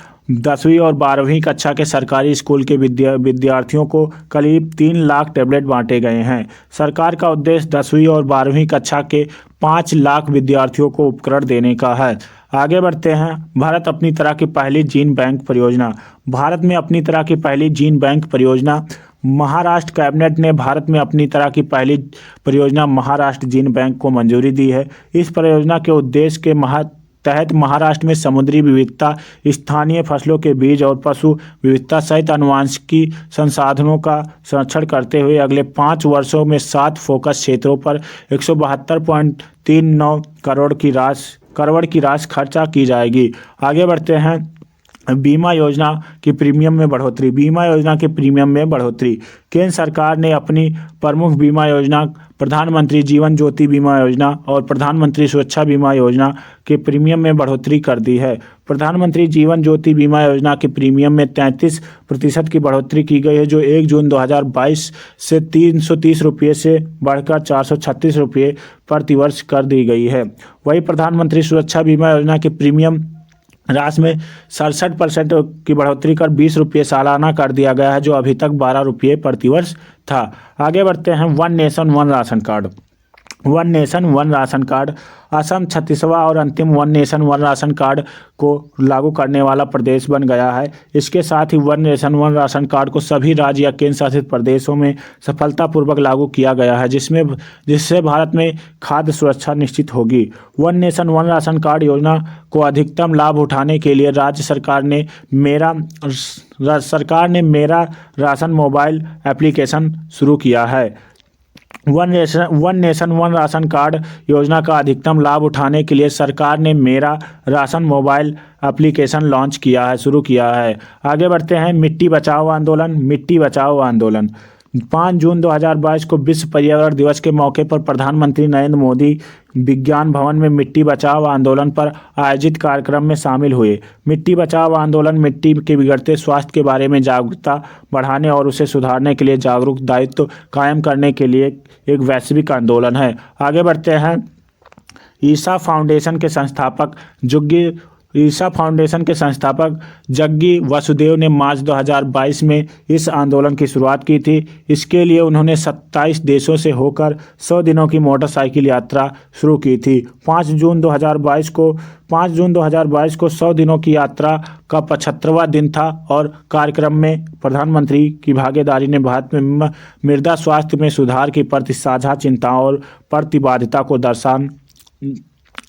10वीं और 12वीं कक्षा के सरकारी स्कूल के विद्यार्थियों को करीब 3 लाख टैबलेट बांटे गए हैं। सरकार का उद्देश्य 10वीं और 12वीं कक्षा के 5 लाख विद्यार्थियों को उपकरण देने का है। आगे बढ़ते हैं। भारत में अपनी तरह की पहली जीन बैंक परियोजना महाराष्ट्र कैबिनेट ने भारत में अपनी तरह की पहली परियोजना महाराष्ट्र जीन बैंक को मंजूरी दी है। इस परियोजना के उद्देश्य के तहत महाराष्ट्र में समुद्री विविधता, स्थानीय फसलों के बीज और पशु विविधता सहित आनुवंशिकी संसाधनों का संरक्षण करते हुए अगले 5 वर्षों में 7 फोकस क्षेत्रों पर 172.39 करोड़ की राशि खर्चा की जाएगी। आगे बढ़ते हैं। बीमा योजना के प्रीमियम में बढ़ोतरी केंद्र सरकार ने अपनी प्रमुख बीमा योजना प्रधानमंत्री जीवन ज्योति बीमा योजना और प्रधानमंत्री सुरक्षा बीमा योजना के प्रीमियम में बढ़ोतरी कर दी है। प्रधानमंत्री जीवन ज्योति बीमा योजना के प्रीमियम में 33% की बढ़ोतरी की गई है, जो 1 जून 2022 से 330 रुपये से बढ़कर 436 रुपये प्रतिवर्ष कर दी गई है। वही प्रधानमंत्री सुरक्षा बीमा योजना के प्रीमियम राशि में 67% की बढ़ोतरी कर 20 रुपये सालाना कर दिया गया है, जो अभी तक 12 रुपये प्रतिवर्ष था। आगे बढ़ते हैं। One nation one ration card Assam 36वां और अंतिम one nation one ration card को लागू करने वाला प्रदेश बन गया है। इसके साथ ही one nation one ration card को सभी राज्य या केंद्र शासित प्रदेशों में सफलतापूर्वक लागू किया गया है, जिससे भारत में खाद्य सुरक्षा निश्चित होगी। One nation one ration card योजना को अधिकतम लाभ उठाने के लिए राज्य सरकार ने मेरा राशन मोबाइल एप्लीकेशन शुरू किया है। One nation one ration card योजना का अधिकतम लाभ उठाने के लिए सरकार ने मेरा राशन मोबाइल एप्लीकेशन शुरू किया है। आगे बढ़ते हैं। मिट्टी बचाओ आंदोलन 5 जून 2022 को विश्व पर्यावरण दिवस के मौके पर प्रधानमंत्री नरेंद्र मोदी विज्ञान भवन में मिट्टी बचाओ आंदोलन पर आयोजित कार्यक्रम में शामिल हुए। मिट्टी बचाओ आंदोलन मिट्टी के बिगड़ते स्वास्थ्य के बारे में जागरूकता बढ़ाने और उसे सुधारने के लिए जागरूक दायित्व कायम करने के लिए एक वैश्विक आंदोलन है। आगे बढ़ते हैं। ईसा फाउंडेशन के संस्थापक जग्गी वसुदेव ने मार्च 2022 में इस आंदोलन की शुरुआत की थी। इसके लिए उन्होंने 27 देशों से होकर 100 दिनों की मोटरसाइकिल यात्रा शुरू की थी। 5 जून 2022 को 100 दिनों की यात्रा का 75वां दिन था और कार्यक्रम में प्रधानमंत्री की भागीदारी ने भारत में मृदा स्वास्थ्य में सुधार की प्रति साझा चिंताओं और प्रतिबद्धता को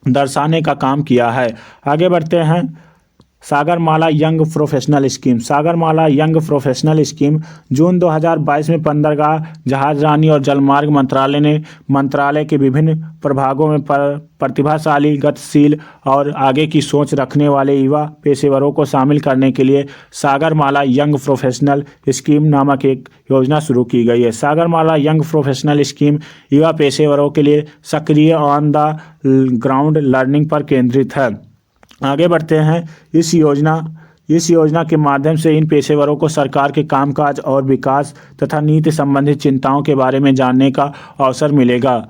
दर्शाने का काम किया है। आगे बढ़ते हैं। सागरमाला यंग प्रोफेशनल स्कीम जून 2022 में बंदरगाह जहाजरानी और जलमार्ग मंत्रालय के विभिन्न प्रभागों में प्रतिभाशाली, गतिशील और आगे की सोच रखने वाले युवा पेशेवरों को शामिल करने के लिए सागरमाला यंग प्रोफेशनल स्कीम नामक एक योजना शुरू की गई है। सागरमाला यंग प्रोफेशनल स्कीम युवा पेशेवरों के लिए सक्रिय ऑन द ग्राउंड लर्निंग पर केंद्रित है। आगे बढ़ते हैं। इस योजना के माध्यम से इन पेशेवरों को सरकार के कामकाज और विकास तथा नीति संबंधित चिंताओं के बारे में जानने का अवसर मिलेगा।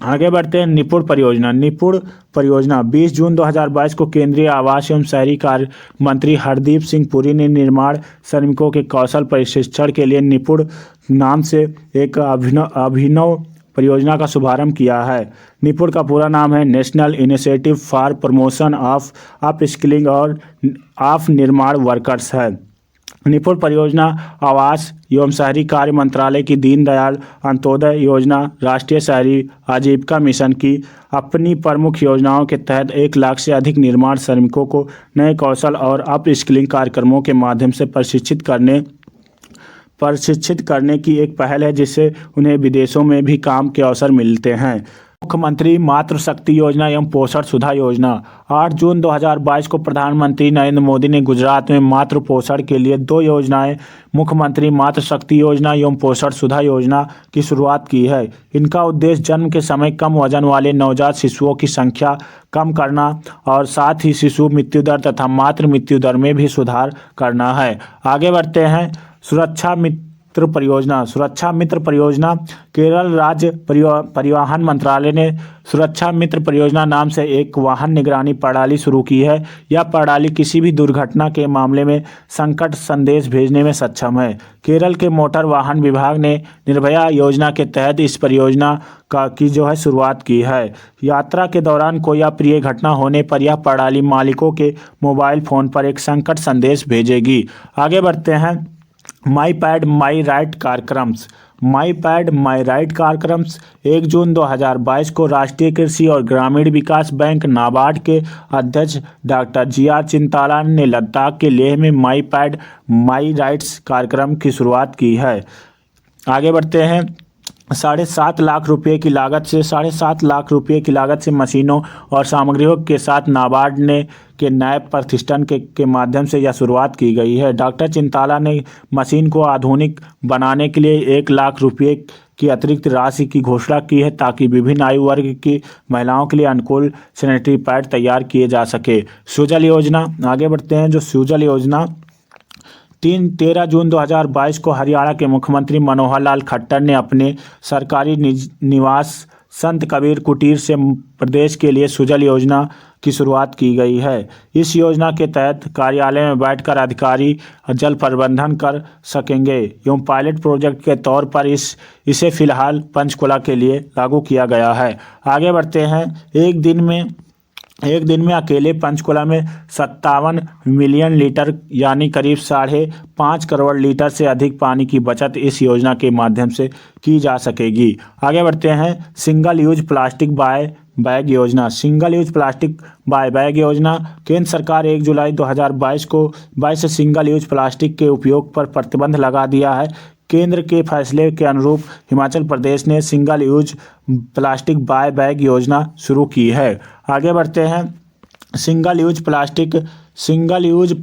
आगे बढ़ते हैं। निपुण परियोजना 20 जून 2022 को केंद्रीय आवास एवं शहरी कार्य मंत्री हरदीप सिंह पुरी ने निर्माण श्रमिकों के कौशल प्रशिक्षण के लिए निपुण नाम से एक अभिनव परियोजना का शुभारंभ किया है। निपुण का पूरा नाम है national initiative for promotion of upskilling और ऑफ निर्माण वर्कर्स है। निपुण परियोजना आवास एवं शहरी कार्य मंत्रालय की दीनदयाल अंत्योदय योजना, राष्ट्रीय शहरी आजीविका मिशन की अपनी प्रमुख योजनाओं के तहत 1 लाख से अधिक निर्माण श्रमिकों को नए कौशल और अपस्किलिंग कार्यक्रमों के माध्यम से प्रशिक्षित करने की एक पहल है, जिससे उन्हें विदेशों में भी काम के अवसर मिलते हैं। मुख्यमंत्री मातृशक्ति योजना एवं पोषण सुधा योजना 8 जून 2022 को प्रधानमंत्री नरेंद्र मोदी ने गुजरात में मातृ पोषण के लिए 2 योजनाएं मुख्यमंत्री मातृशक्ति योजना एवं पोषण सुधा योजना की शुरुआत की है। इनका उद्देश्य जन्म के समय कम वजन वाले नवजात शिशुओं की संख्या कम करना और साथ ही शिशु मृत्यु दर तथा मातृ मृत्यु दर में भी सुधार करना है। आगे बढ़ते हैं। सुरक्षा मित्र परियोजना केरल राज्य परिवहन मंत्रालय ने सुरक्षा मित्र परियोजना नाम से एक वाहन निगरानी प्रणाली शुरू की है। यह प्रणाली किसी भी दुर्घटना के मामले में संकट संदेश भेजने में सक्षम है। केरल के मोटर वाहन विभाग ने निर्भया योजना के तहत इस परियोजना की शुरुआत की है। यात्रा के दौरान कोई अप्रिय घटना होने पर यह प्रणाली मालिकों के मोबाइल फोन पर एक संकट संदेश भेजेगी। आगे बढ़ते हैं। माई पैड माई राइट कार्यक्रम्स 1 जून 2022 को राष्ट्रीय कृषि और ग्रामीण विकास बैंक नाबार्ड के अध्यक्ष डॉक्टर GR चिंताला ने लद्दाख के लेह में माई पैड माई राइट्स कार्यक्रम की शुरुआत की है। आगे बढ़ते हैं। 7.5 लाख रुपए की लागत से मशीनों और सामग्रियों के साथ नाबार्ड के नैब प्रतिष्ठान के माध्यम से यह शुरुआत की गई है। डॉक्टर चिंताला ने मशीन को आधुनिक बनाने के लिए 1 लाख रुपए की अतिरिक्त राशि की घोषणा की है, ताकि विभिन्न आयु वर्ग की महिलाओं के लिए अनुकूल सैनिटरी पैड तैयार किए जा सके। सुजल योजना। आगे बढ़ते हैं। जो सुजल योजना 13 जून 2022 को हरियाणा के मुख्यमंत्री मनोहर लाल खट्टर ने अपने सरकारी निवास संत कबीर कुटीर से प्रदेश के लिए सुजल योजना की शुरुआत की गई है। इस योजना के तहत कार्यालय में बैठकर अधिकारी जल प्रबंधन कर सकेंगे एवं पायलट प्रोजेक्ट के तौर पर इसे फिलहाल पंचकुला के लिए लागू किया गया है। आगे बढ़ते हैं। एक दिन में अकेले पंचकुला में 57 मिलियन लीटर यानी करीब 5.5 करोड़ लीटर से अधिक पानी की बचत इस योजना के माध्यम से की जा सकेगी। आगे बढ़ते हैं। Single use plastic buy back योजना केंद्र सरकार 1 जुलाई 2022 से सिंगल यूज प्लास्टिक के उपयोग पर प्रतिबंध लगा दिया है। केंद्र के फैसले के अनुरूप हिमाचल प्रदेश ने single use plastic buy back योजना शुरू की है। आगे बढ़ते हैं। Single use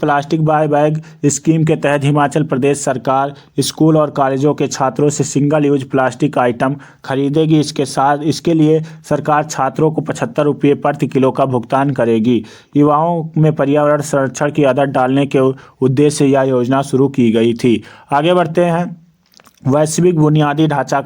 plastic buy back scheme के तहत हिमाचल प्रदेश सरकार स्कूल और कॉलेजों के छात्रों से सिंगल यूज प्लास्टिक आइटम खरीदेगी। इसके लिए सरकार छात्रों को 75 रुपये प्रति किलो का भुगतान करेगी। युवाओं में पर्यावरण संरक्षण की आदत डालने के उद्देश्य से यह योजना शुरू की गई थी। आगे बढ़ते हैं। वैश्विक बुनियादी ढांचा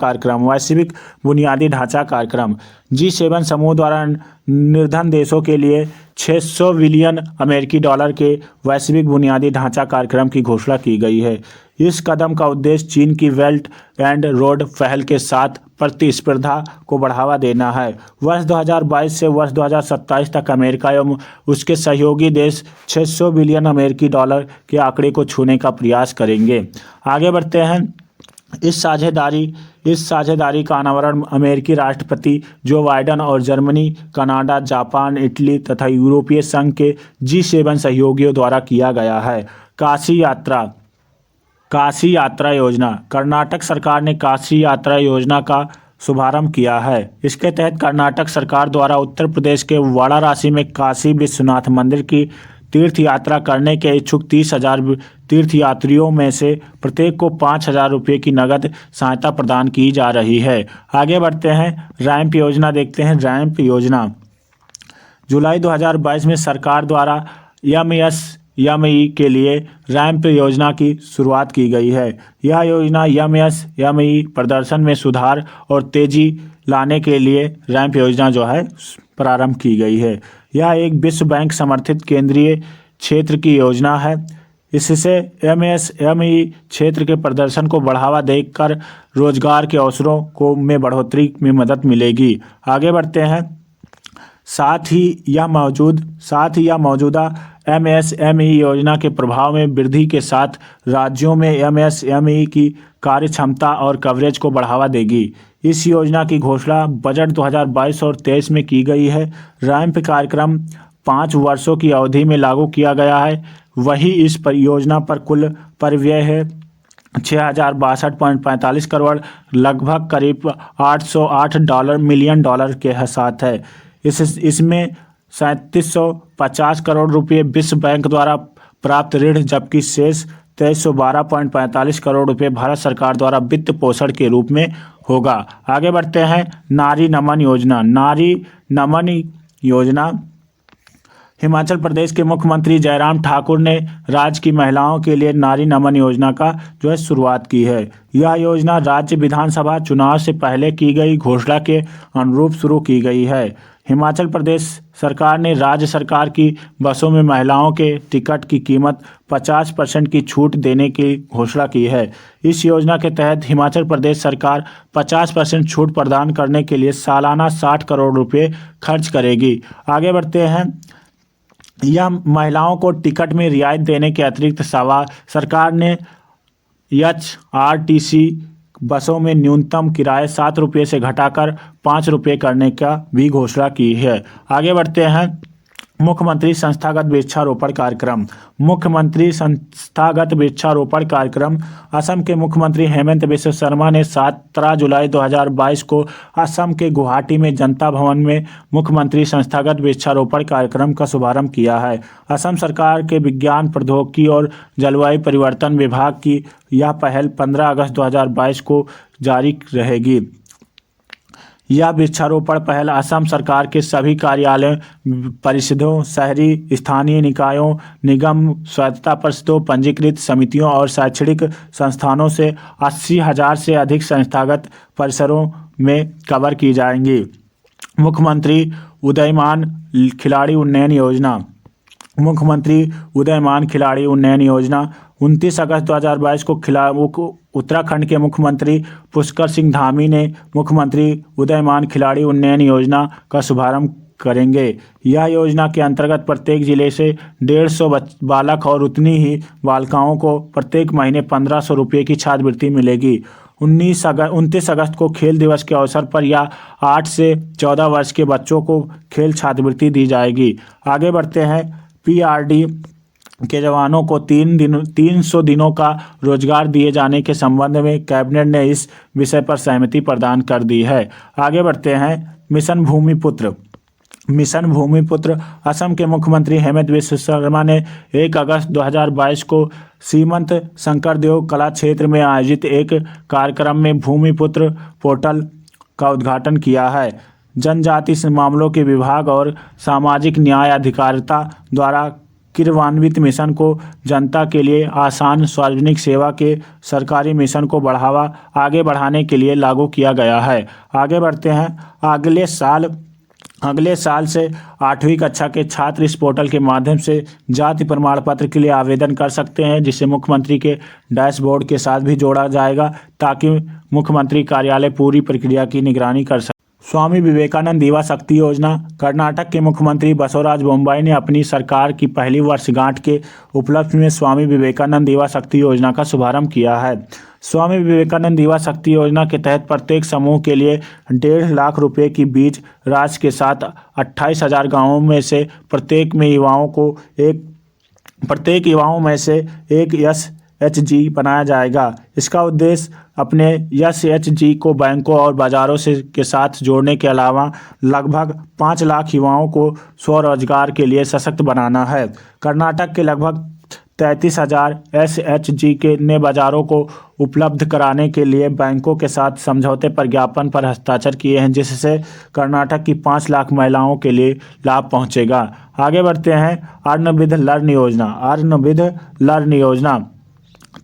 कार्यक्रम G7 समूह द्वारा निर्धन देशों के लिए 600 बिलियन अमेरिकी डॉलर के वैश्विक बुनियादी ढांचा कार्यक्रम की घोषणा की गई है। इस कदम का उद्देश्य चीन की बेल्ट एंड रोड पहल के साथ प्रतिस्पर्धा को बढ़ावा देना है। वर्ष 2022 से वर्ष 2027 तक अमेरिका एवं उसके सहयोगी देश 600 बिलियन अमेरिकी डॉलर के आंकड़े को छूने का प्रयास करेंगे। आगे बढ़ते हैं। इस साझेदारी का अनावरण अमेरिकी राष्ट्रपति जो बाइडेन और जर्मनी, कनाडा, जापान, इटली तथा यूरोपीय संघ के G7 सहयोगियों द्वारा किया गया है। काशी यात्रा योजना। कर्नाटक सरकार ने काशी यात्रा योजना का शुभारंभ किया है। इसके तहत कर्नाटक सरकार द्वारा उत्तर प्रदेश के वाराणसी में काशी विश्वनाथ मंदिर की तीर्थ यात्रा करने के इच्छुक 30,000 तीर्थयात्रियों में से प्रत्येक को 5,000 रुपये की नगद सहायता प्रदान की जा रही है। आगे बढ़ते हैं। रैंप योजना देखते हैं। रैंप योजना जुलाई 2022 में सरकार द्वारा MSME के लिए रैंप योजना की शुरुआत की गई है। यह योजना MSME प्रदर्शन में सुधार और तेजी लाने के लिए रैंप योजना जो है प्रारंभ की गई है। यह एक विश्व बैंक समर्थित केंद्रीय क्षेत्र की योजना है। इससे MSME क्षेत्र के प्रदर्शन को बढ़ावा देकर रोजगार के अवसरों को में बढ़ोतरी में मदद मिलेगी। आगे बढ़ते हैं। साथ ही यह मौजूदा MSME योजना के प्रभाव में वृद्धि के साथ राज्यों में MSME की कार्यक्षमता और कवरेज को बढ़ावा देगी। इस योजना की घोषणा बजट 2022 और 23 में की गई है। रैंप कार्यक्रम 5 वर्षों की अवधि में लागू किया गया है। वही इस परियोजना पर कुल परिव्यय है 6,062.45 करोड़, लगभग करीब $808 मिलियन के साथ है। इसमें 3750 करोड़ रुपये विश्व बैंक द्वारा प्राप्त ऋण, जबकि शेष 2312.45 करोड़ रुपये भारत सरकार द्वारा वित्त पोषण के रूप में होगा। आगे बढ़ते हैं। नारी नमन योजना हिमाचल प्रदेश के मुख्यमंत्री जयराम ठाकुर ने राज्य की महिलाओं के लिए नारी नमन योजना का जो है शुरुआत की है। यह योजना राज्य विधानसभा चुनाव से पहले की गई घोषणा के अनुरूप शुरू की गई है। हिमाचल प्रदेश सरकार ने राज्य सरकार की बसों में महिलाओं के टिकट की कीमत 50% की छूट देने की घोषणा की है। इस योजना के तहत हिमाचल प्रदेश सरकार 50% छूट प्रदान करने के लिए सालाना 60 करोड़ रुपये खर्च करेगी। आगे बढ़ते हैं। यह महिलाओं को टिकट में रियायत देने के अतिरिक्त सरकार ने HRTC बसों में न्यूनतम किराए 7 रुपये से घटाकर 5 रुपये करने का भी घोषणा की है। आगे बढ़ते हैं। मुख्यमंत्री संस्थागत वृक्षारोपण कार्यक्रम असम के मुख्यमंत्री हेमंत बिस्वा शर्मा ने 17 जुलाई 2022 को असम के गुवाहाटी में जनता भवन में मुख्यमंत्री संस्थागत वृक्षारोपण कार्यक्रम का शुभारंभ किया है। असम सरकार के विज्ञान, प्रौद्योगिकी और जलवायु परिवर्तन विभाग की यह पहल 15 अगस्त 2022 को जारी रहेगी। यह वृक्षारोपण पहल असम सरकार के सभी कार्यालयों, परिषदों, शहरी स्थानीय निकायों, निगम, स्वायत्तता परिषदों, पंजीकृत समितियों और शैक्षणिक संस्थानों से 80,000 से अधिक संस्थागत परिसरों में कवर की जाएंगी। मुख्यमंत्री उदयमान खिलाड़ी उन्नयन योजना 29 अगस्त 2022 को उत्तराखंड के मुख्यमंत्री पुष्कर सिंह धामी ने मुख्यमंत्री उदयमान खिलाड़ी उन्नयन योजना का शुभारंभ करेंगे। यह योजना के अंतर्गत प्रत्येक जिले से 150 बालक और उतनी ही बालिकाओं को प्रत्येक महीने 1,500 रुपये की छात्रवृत्ति मिलेगी। 29 अगस्त को खेल दिवस के अवसर पर यह 8 से 14 वर्ष के बच्चों को खेल छात्रवृत्ति दी जाएगी। आगे बढ़ते हैं। PRD के जवानों को 300 दिनों का रोजगार दिए जाने के संबंध में कैबिनेट ने इस विषय पर सहमति प्रदान कर दी है। आगे बढ़ते हैं। Mission Bhumiputra mission Bhumiputra. असम के मुख्यमंत्री हेमंत बिस्व शर्मा ने 1 अगस्त 2022 को श्रीमंत शंकरदेव कला क्षेत्र में आयोजित एक कार्यक्रम में भूमिपुत्र पोर्टल का उद्घाटन किया है। जनजातीय मामलों के विभाग और सामाजिक न्याय अधिकारिता द्वारा क्रियान्वित मिशन को जनता के लिए आसान सार्वजनिक सेवा के सरकारी मिशन को आगे बढ़ाने के लिए लागू किया गया है। आगे बढ़ते हैं। अगले साल से 8वीं कक्षा के छात्र इस पोर्टल के माध्यम से जाति प्रमाण पत्र के लिए आवेदन कर सकते हैं, जिसे मुख्यमंत्री के डैशबोर्ड के साथ भी जोड़ा जाएगा ताकि मुख्यमंत्री कार्यालय पूरी प्रक्रिया की निगरानी कर सके। स्वामी विवेकानंद युवा शक्ति योजना। कर्नाटक के मुख्यमंत्री बसवराज बोम्मई ने अपनी सरकार की पहली वर्षगांठ के उपलक्ष्य में स्वामी विवेकानंद युवा शक्ति योजना का शुभारंभ किया है। स्वामी विवेकानंद युवा शक्ति योजना के तहत प्रत्येक समूह के लिए 1.5 लाख रुपए की बीज राशि के साथ 28,000 गाँवों में से प्रत्येक युवाओं में से एक SHG बनाया जाएगा। इसका उद्देश्य अपने SHG को बैंकों और बाजारों के साथ जोड़ने के अलावा लगभग 5 लाख युवाओं को स्वरोजगार के लिए सशक्त बनाना है। कर्नाटक के लगभग 33,000 SHG ने बाजारों को उपलब्ध कराने के लिए बैंकों के साथ समझौते पर ज्ञापन पर हस्ताक्षर किए हैं, जिससे कर्नाटक की 5 लाख महिलाओं के लिए लाभ पहुंचेगा। आगे बढ़ते हैं। अर्णविद्ध लर्न योजना।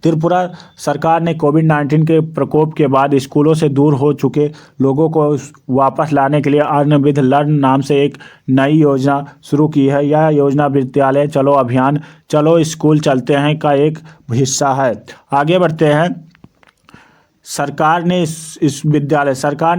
त्रिपुरा सरकार ने कोविड-19 के प्रकोप के बाद स्कूलों से दूर हो चुके लोगों को वापस लाने के लिए अर्णविद्ध लर्न नाम से एक नई योजना शुरू की है। यह योजना विद्यालय चलो अभियान, चलो स्कूल चलते हैं का एक हिस्सा है। आगे बढ़ते हैं। सरकार ने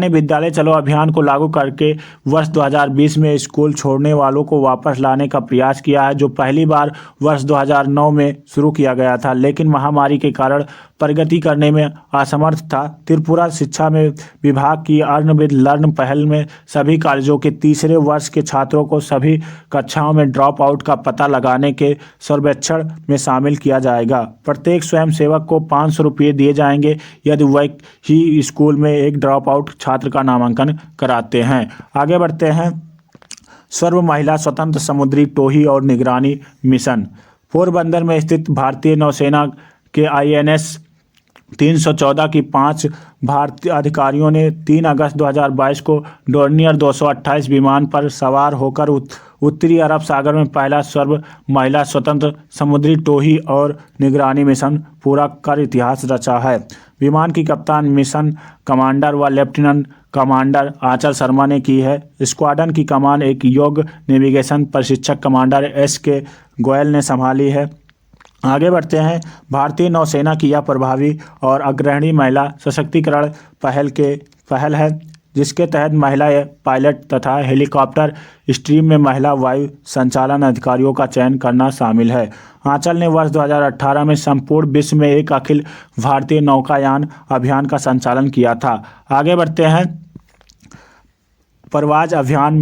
विद्यालय चलो अभियान को लागू करके वर्ष 2020 में स्कूल छोड़ने वालों को वापस लाने का प्रयास किया है, जो पहली बार वर्ष 2009 में शुरू किया गया था, लेकिन महामारी के कारण प्रगति करने में असमर्थ था। त्रिपुरा शिक्षा में विभाग की अर्णविद्ध लर्न पहल में सभी कॉलेजों के तीसरे वर्ष के छात्रों को सभी कक्षाओं में ड्रॉप आउट का पता लगाने के सर्वेक्षण में शामिल किया जाएगा। प्रत्येक स्वयंसेवक को 500 रुपये दिए जाएंगे यदि वह ही स्कूल में एक ड्रॉप आउट छात्र का नामांकन कराते हैं। आगे बढ़ते हैं। सर्व महिला स्वतंत्र समुद्री टोही और निगरानी मिशन। पोरबंदर में स्थित भारतीय नौसेना के INS 314 की 5 भारतीय अधिकारियों ने 3 अगस्त 2022 को डोर्नियर 228 विमान पर सवार होकर उत्तरी अरब सागर में पहला सर्व महिला स्वतंत्र समुद्री टोही और निगरानी मिशन पूरा कर इतिहास रचा है। विमान की कप्तान मिशन कमांडर व लेफ्टिनेंट कमांडर आंचल शर्मा ने की है। स्क्वाड्रन की कमान एक योग्य नेविगेशन प्रशिक्षक कमांडर SK गोयल ने संभाली है। आगे बढ़ते हैं। भारतीय नौसेना की यह प्रभावी और अग्रणी महिला सशक्तिकरण पहल है, जिसके तहत महिला पायलट तथा हेलीकॉप्टर स्ट्रीम में महिला वायु संचालन अधिकारियों का चयन करना शामिल है। आंचल ने वर्ष 2018 में संपूर्ण विश्व में एक अखिल भारतीय नौकायान अभियान का संचालन किया था। आगे बढ़ते हैं। प्रवाज अभियान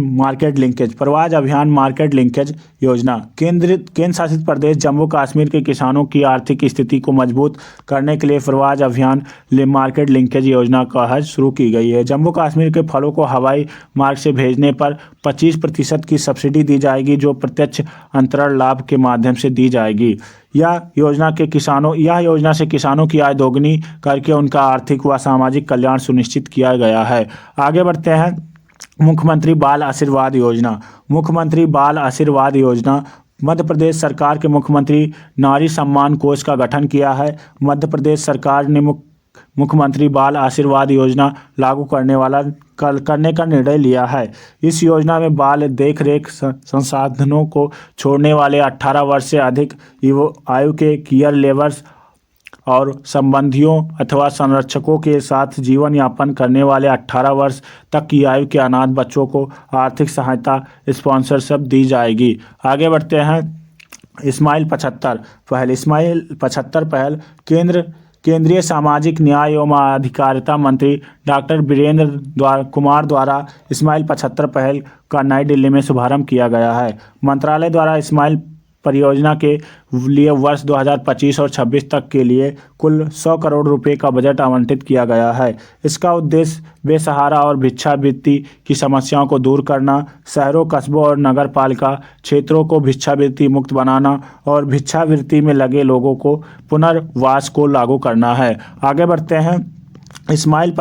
मार्केट लिंकेज योजना। केंद्र शासित प्रदेश जम्मू कश्मीर के किसानों की आर्थिक स्थिति को मजबूत करने के लिए प्रवाज अभियान मार्केट लिंकेज योजना का शुरू की गई है। जम्मू कश्मीर के फलों को हवाई मार्ग से भेजने पर 25% की सब्सिडी दी जाएगी, जो प्रत्यक्ष अंतरण लाभ के माध्यम से दी जाएगी। यह योजना से किसानों की आय दोगुनी करके उनका आर्थिक व सामाजिक कल्याण सुनिश्चित किया गया है। आगे बढ़ते हैं। मुख्यमंत्री बाल आशीर्वाद योजना। मध्य प्रदेश सरकार के मुख्यमंत्री नारी सम्मान कोष का गठन किया है। मध्य प्रदेश सरकार ने मुख्यमंत्री बाल आशीर्वाद योजना लागू करने का निर्णय लिया है। इस योजना में बाल देखरेख संसाधनों को छोड़ने वाले 18 वर्ष से अधिक आयु के केयर लेवर्स और संबंधियों अथवा संरक्षकों के साथ जीवन यापन करने वाले 18 वर्ष तक की आयु के अनाथ बच्चों को आर्थिक सहायता स्पॉन्सरशिप दी जाएगी। आगे बढ़ते हैं। स्माइल 75 पहल। केंद्रीय सामाजिक न्याय एवं अधिकारिता मंत्री डॉक्टर वीरेंद्र कुमार द्वारा स्माइल 75 पहल का नई दिल्ली में शुभारंभ किया गया है। मंत्रालय द्वारा स्माइल परियोजना के लिए वर्ष 2025 और 26 तक के लिए कुल 100 करोड़ रुपए का बजट आवंटित किया गया है। इसका उद्देश्य बेसहारा और भिक्षावृत्ति की समस्याओं को दूर करना, शहरों, कस्बों और नगर पालिका क्षेत्रों को भिक्षावृत्ति मुक्त बनाना और भिक्षावृत्ति में लगे लोगों को पुनर्वास को लागू करना है। आगे बढ़ते हैं। इस्माइल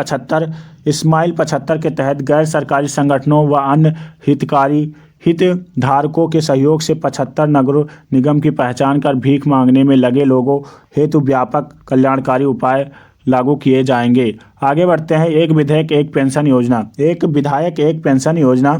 75 के तहत गैर सरकारी संगठनों व अन्य हितधारकों के सहयोग से 75 नगर निगम की पहचान कर भीख मांगने में लगे लोगों हेतु व्यापक कल्याणकारी उपाय लागू किए जाएंगे। आगे बढ़ते हैं। एक विधेयक एक पेंशन योजना। एक विधायक एक पेंशन योजना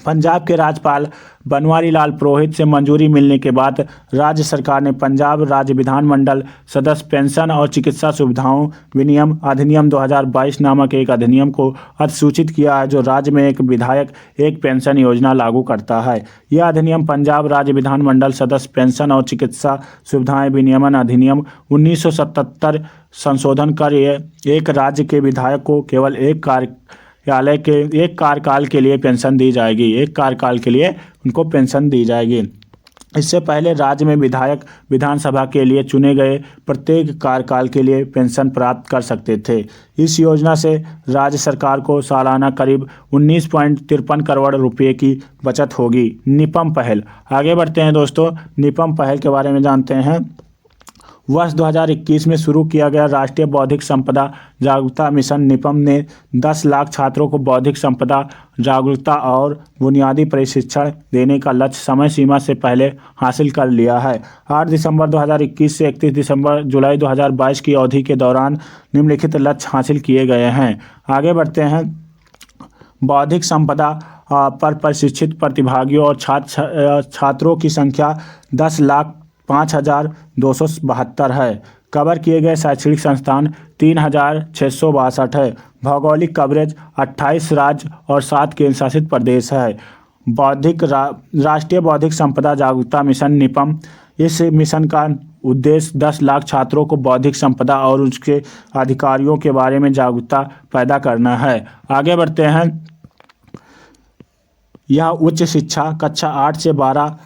पंजाब के राज्यपाल बनवारी लाल पुरोहित से मंजूरी मिलने के बाद राज्य सरकार ने पंजाब राज्य विधानमंडल सदस्य पेंशन और चिकित्सा सुविधाओं विनियम अधिनियम 2022 नामक एक अधिनियम को अधिसूचित किया है, जो राज्य में एक विधायक एक पेंशन योजना लागू करता है। यह अधिनियम पंजाब राज्य विधानमंडल सदस्य पेंशन और चिकित्सा सुविधाएं विनियमन अधिनियम 1977 संशोधन कर एक राज्य के विधायक को केवल एक कार्यकाल के लिए पेंशन दी जाएगी। एक कार्यकाल के लिए उनको पेंशन दी जाएगी। इससे पहले राज्य में विधायक विधानसभा के लिए चुने गए प्रत्येक कार्यकाल के लिए पेंशन प्राप्त कर सकते थे। इस योजना से राज्य सरकार को सालाना करीब 19.53 करोड़ रुपए की बचत होगी। निपम पहल। आगे बढ़ते हैं दोस्तों, निपम पहल के बारे में जानते हैं। वर्ष 2021 में शुरू किया गया राष्ट्रीय बौद्धिक संपदा जागरूकता मिशन निपम ने 10 लाख छात्रों को बौद्धिक संपदा जागरूकता और बुनियादी प्रशिक्षण देने का लक्ष्य समय सीमा से पहले हासिल कर लिया है। 8 दिसंबर 2021 से 31 जुलाई 2022 की अवधि के दौरान निम्नलिखित लक्ष्य हासिल किए गए हैं। आगे बढ़ते हैं। बौद्धिक संपदा पर प्रशिक्षित प्रतिभागियों और छात्रों की संख्या 10,05,272 है। कवर किए गए शैक्षणिक संस्थान 3,662 है। भौगोलिक कवरेज 28 राज्य और 7 केंद्र शासित प्रदेश है। राष्ट्रीय बौद्धिक संपदा जागरूकता मिशन निपम, इस मिशन का उद्देश्य 10 लाख छात्रों को बौद्धिक संपदा और उसके अधिकारियों के बारे में जागरूकता पैदा करना है। आगे बढ़ते हैं। यह उच्च शिक्षा कक्षा 8 से 12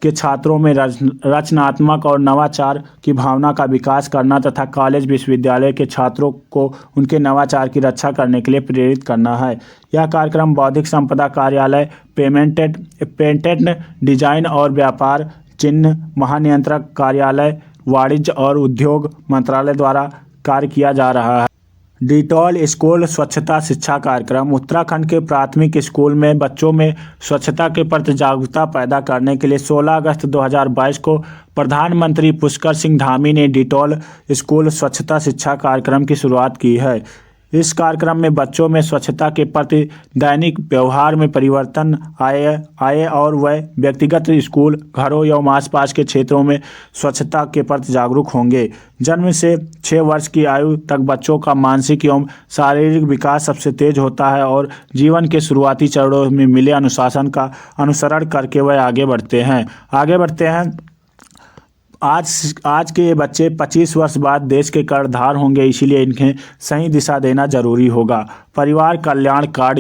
के छात्रों में रचनात्मक और नवाचार की भावना का विकास करना तथा कॉलेज विश्वविद्यालय के छात्रों को उनके नवाचार की रक्षा करने के लिए प्रेरित करना है। यह कार्यक्रम बौद्धिक संपदा कार्यालय, पेटेंट डिजाइन और व्यापार चिन्ह महानियंत्रक कार्यालय, वाणिज्य और उद्योग मंत्रालय द्वारा कार्य किया जा रहा है। डिटॉल स्कूल स्वच्छता शिक्षा कार्यक्रम। उत्तराखंड के प्राथमिक स्कूल में बच्चों में स्वच्छता के प्रति जागरूकता पैदा करने के लिए 16 अगस्त 2022 को प्रधानमंत्री पुष्कर सिंह धामी ने डिटॉल स्कूल स्वच्छता शिक्षा कार्यक्रम की शुरुआत की है। इस कार्यक्रम में बच्चों में स्वच्छता के प्रति दैनिक व्यवहार में परिवर्तन आए और वह व्यक्तिगत, स्कूल, घरों एवं आसपास के क्षेत्रों में स्वच्छता के प्रति जागरूक होंगे। जन्म से 6 वर्ष की आयु तक बच्चों का मानसिक एवं शारीरिक विकास सबसे तेज होता है और जीवन के शुरुआती चरणों में मिले अनुशासन का अनुसरण करके वह आगे बढ़ते हैं। आज के ये बच्चे 25 वर्ष बाद देश के कर्णधार होंगे, इसीलिए इन्हें सही दिशा देना जरूरी होगा। परिवार कल्याण कार्ड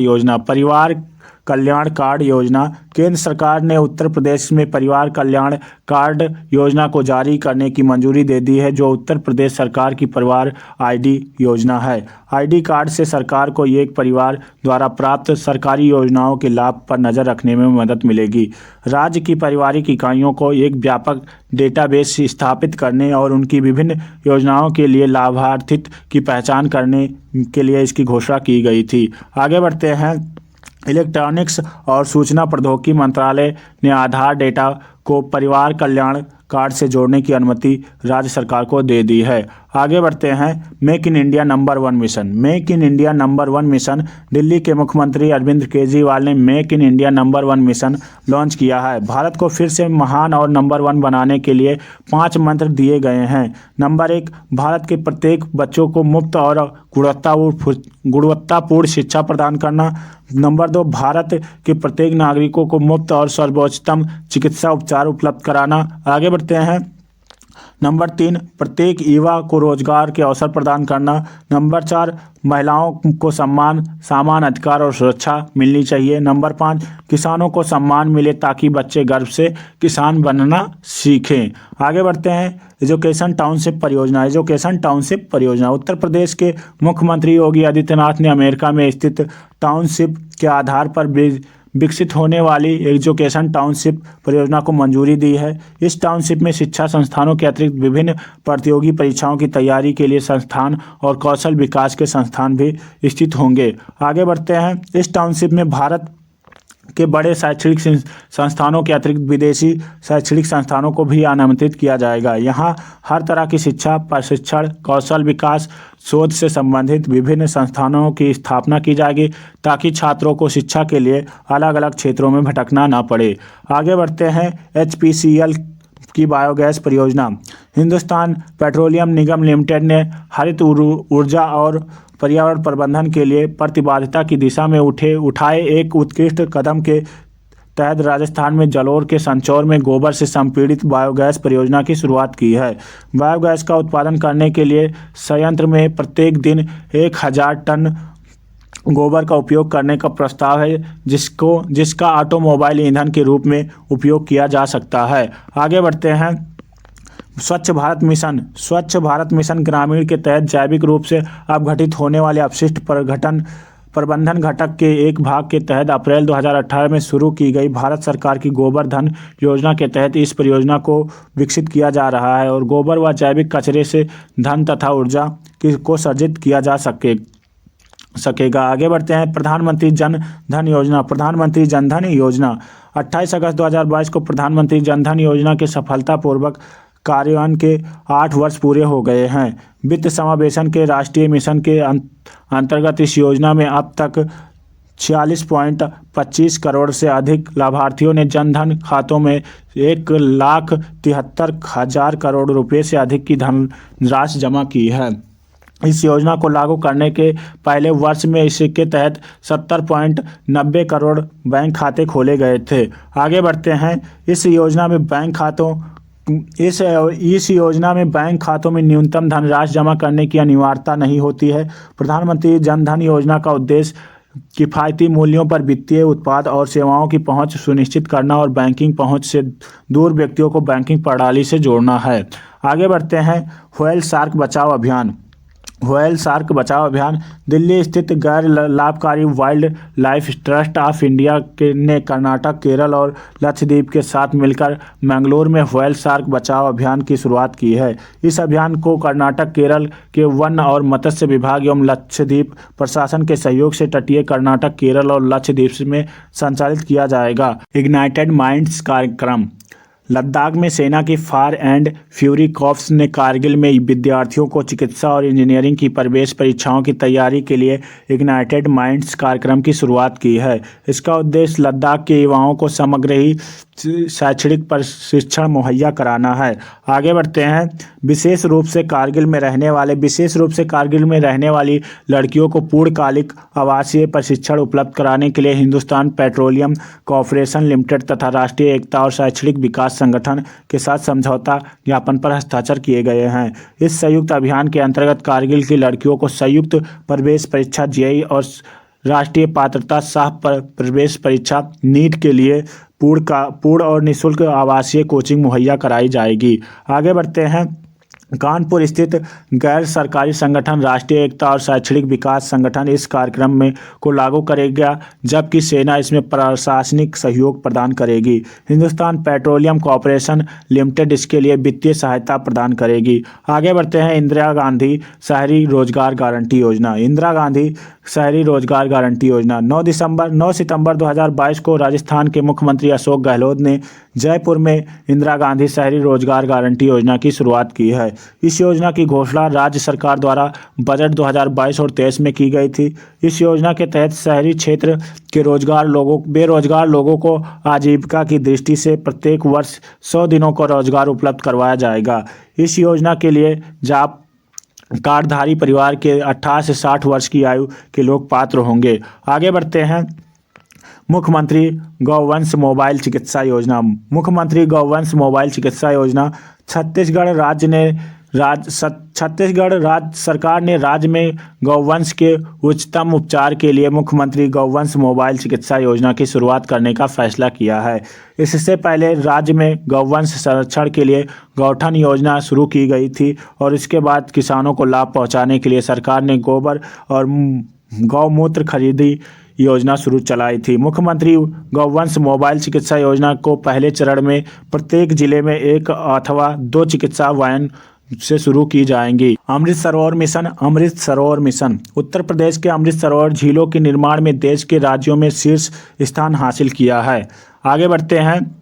योजना। केंद्र सरकार ने उत्तर प्रदेश में परिवार कल्याण कार्ड योजना को जारी करने की मंजूरी दे दी है, जो उत्तर प्रदेश सरकार की परिवार आईडी योजना है। आईडी कार्ड से सरकार को एक परिवार द्वारा प्राप्त सरकारी योजनाओं के लाभ पर नज़र रखने में मदद मिलेगी। राज्य की पारिवारिक इकाइयों को एक व्यापक डेटाबेस स्थापित करने और उनकी विभिन्न योजनाओं के लिए लाभार्थी की पहचान करने के लिए इसकी घोषणा की गई थी। आगे बढ़ते हैं। इलेक्ट्रॉनिक्स और सूचना प्रौद्योगिकी मंत्रालय ने आधार डेटा को परिवार कल्याण कार्ड से जोड़ने की अनुमति राज्य सरकार को दे दी है। आगे बढ़ते हैं। Make in India number 1 mission. Make in India number 1 mission. Delhi के मुख्यमंत्री अरविंद केजरीवाल ने make in India number 1 mission launch किया है। भारत को फिर से महान और नंबर 1 बनाने के लिए 5 मंत्र दिए गए हैं। नंबर 1, भारत के प्रत्येक बच्चों को मुफ्त और गुणवत्तापूर्ण शिक्षा प्रदान करना। नंबर 2, भारत के प्रत्येक नागरिकों को मुफ्त और सर्वोत्तम चिकित्सा उपचार उपलब्ध कराना। आगे बढ़ते हैं। नंबर 3, प्रत्येक युवा को रोजगार के अवसर प्रदान करना। नंबर 4, महिलाओं को सम्मान, समान अधिकार और सुरक्षा मिलनी चाहिए। नंबर 5, किसानों को सम्मान मिले ताकि बच्चे गर्व से किसान बनना सीखें। आगे बढ़ते हैं। एजुकेशन टाउनशिप परियोजना। एजुकेशन टाउनशिप परियोजना उत्तर प्रदेश के मुख्यमंत्री योगी आदित्यनाथ ने अमेरिका में स्थित टाउनशिप के आधार पर विकसित होने वाली एजुकेशन टाउनशिप परियोजना को मंजूरी दी है। इस टाउनशिप में शिक्षा संस्थानों के अतिरिक्त विभिन्न प्रतियोगी परीक्षाओं की तैयारी के लिए संस्थान और कौशल विकास के संस्थान भी स्थित होंगे। आगे बढ़ते हैं। इस टाउनशिप में भारत के बड़े शैक्षणिक संस्थानों के अतिरिक्त विदेशी शैक्षणिक संस्थानों को भी आमंत्रित किया जाएगा। यहाँ हर तरह की शिक्षा, प्रशिक्षण, कौशल विकास, शोध से संबंधित विभिन्न संस्थानों की स्थापना की जाएगी ताकि छात्रों को शिक्षा के लिए अलग अलग क्षेत्रों में भटकना ना पड़े। आगे बढ़ते हैं। HPCL की बायोगैस परियोजना। हिंदुस्तान पेट्रोलियम निगम लिमिटेड ने हरित ऊर्जा और पर्यावरण प्रबंधन के लिए प्रतिबद्धता की दिशा में उठाए एक उत्कृष्ट कदम के तहत राजस्थान में जलोर के संचौर में गोबर से संपीड़ित बायोगैस परियोजना की शुरुआत की है। बायोगैस का उत्पादन करने के लिए संयंत्र में प्रत्येक दिन 1000 टन गोबर का उपयोग करने का प्रस्ताव है, जिसका ऑटोमोबाइल ईंधन के रूप में उपयोग किया जा सकता है। आगे बढ़ते हैं। स्वच्छ भारत मिशन। स्वच्छ भारत मिशन ग्रामीण के तहत जैविक रूप से अपघटित होने वाले अपशिष्ट प्रबंधन घटक के एक भाग के तहत अप्रैल 2018 में शुरू की गई भारत सरकार की गोबर धन योजना के तहत इस परियोजना को विकसित किया जा रहा है और गोबर व जैविक कचरे से धन तथा ऊर्जा को सृजित किया जा सकेगा। आगे बढ़ते हैं। प्रधानमंत्री जन धन योजना। प्रधानमंत्री जन धन योजना 28 अगस्त 2022 को प्रधानमंत्री जन धन योजना के सफलतापूर्वक कार्यान्वयन के 8 वर्ष पूरे हो गए हैं। वित्त समावेशन के राष्ट्रीय मिशन के अंतर्गत इस योजना में अब तक 46.25 करोड़ से अधिक लाभार्थियों ने जन धन खातों में 1,73,000 करोड़ रुपए से अधिक की धनराशि जमा की है। इस योजना को लागू करने के पहले वर्ष में इसके तहत 70.90 करोड़ बैंक खाते खोले गए थे। आगे बढ़ते हैं। इस योजना में बैंक खातों में न्यूनतम धनराशि जमा करने की अनिवार्यता नहीं होती है। प्रधानमंत्री जन धन योजना का उद्देश्य किफ़ायती मूल्यों पर वित्तीय उत्पाद और सेवाओं की पहुंच सुनिश्चित करना और बैंकिंग पहुंच से दूर व्यक्तियों को बैंकिंग प्रणाली से जोड़ना है। आगे बढ़ते हैं। व्हेल शार्क बचाओ अभियान। व्हेल शार्क बचाओ अभियान। दिल्ली स्थित गैर लाभकारी wild life trust of India ने कर्नाटक, केरल और लक्षद्वीप के साथ मिलकर मैंगलोर में व्हेल शार्क बचाओ अभियान की शुरुआत की है। इस अभियान को कर्नाटक, केरल के वन और मत्स्य विभाग एवं लक्षद्वीप प्रशासन के सहयोग से तटीय कर्नाटक, केरल और लक्षद्वीप में संचालित किया जाएगा। इग्नाइटेड माइंड्स कार्यक्रम। लद्दाख में सेना की फायर एंड फ्यूरी कॉर्प्स ने कारगिल में विद्यार्थियों को चिकित्सा और इंजीनियरिंग की प्रवेश परीक्षाओं की तैयारी के लिए इग्नाइटेड माइंड्स कार्यक्रम की शुरुआत की है। इसका उद्देश्य लद्दाख के युवाओं को समग्र ही शैक्षणिक प्रशिक्षण मुहैया कराना है। आगे बढ़ते हैं। विशेष रूप से कारगिल में रहने वाली लड़कियों को पूर्णकालिक आवासीय प्रशिक्षण उपलब्ध कराने के लिए हिंदुस्तान पेट्रोलियम कॉर्पोरेशन लिमिटेड तथा राष्ट्रीय एकता और शैक्षणिक विकास संगठन के साथ समझौता ज्ञापन पर हस्ताक्षर किए गए हैं। इस संयुक्त अभियान के अंतर्गत कारगिल की लड़कियों को संयुक्त प्रवेश परीक्षा जेईई और राष्ट्रीय पात्रता सह प्रवेश परीक्षा नीट के लिए पूर्ण और निःशुल्क आवासीय कोचिंग मुहैया कराई जाएगी। आगे बढ़ते हैं। कानपुर स्थित गैर सरकारी संगठन राष्ट्रीय एकता और शैक्षणिक विकास संगठन इस कार्यक्रम को लागू करेगा, जबकि सेना इसमें प्रशासनिक सहयोग प्रदान करेगी। हिंदुस्तान पेट्रोलियम कॉर्पोरेशन लिमिटेड इसके लिए वित्तीय सहायता प्रदान करेगी। आगे बढ़ते हैं। इंदिरा गांधी शहरी रोजगार गारंटी योजना। इंदिरा गांधी शहरी रोजगार गारंटी योजना 9 सितंबर 2022 को राजस्थान के मुख्यमंत्री अशोक गहलोत ने जयपुर में इंदिरा गांधी शहरी रोजगार गारंटी योजना की शुरुआत की है। इस योजना की घोषणा राज्य सरकार द्वारा बजट 2022 और 23 में की गई थी। इस योजना के तहत शहरी क्षेत्र के बेरोजगार लोगों को आजीविका की दृष्टि से प्रत्येक वर्ष 100 दिनों का रोजगार उपलब्ध करवाया जाएगा। इस योजना के लिए जॉब कार्डधारी परिवार के 18 से 60 वर्ष की आयु के लोग पात्र होंगे। आगे बढ़ते हैं। मुख्यमंत्री गौवंश मोबाइल चिकित्सा योजना। मुख्यमंत्री गौवंश मोबाइल चिकित्सा योजना छत्तीसगढ़ राज्य सरकार ने राज्य में गौवंश के उच्चतम उपचार के लिए मुख्यमंत्री गौवंश मोबाइल चिकित्सा योजना की शुरुआत करने का फैसला किया है। इससे पहले राज्य में गौवंश संरक्षण के लिए गौठन योजना शुरू की गई थी और इसके बाद किसानों को लाभ पहुंचाने के लिए सरकार ने गोबर और गौमूत्र खरीदी योजना शुरू चलाई थी। मुख्यमंत्री गौवंश मोबाइल चिकित्सा योजना को पहले चरण में प्रत्येक जिले में 1 अथवा 2 चिकित्सा वैन से शुरू की जाएंगी। अमृत सरोवर मिशन उत्तर प्रदेश के अमृत सरोवर झीलों के निर्माण में देश के राज्यों में शीर्ष स्थान हासिल किया है। आगे बढ़ते हैं।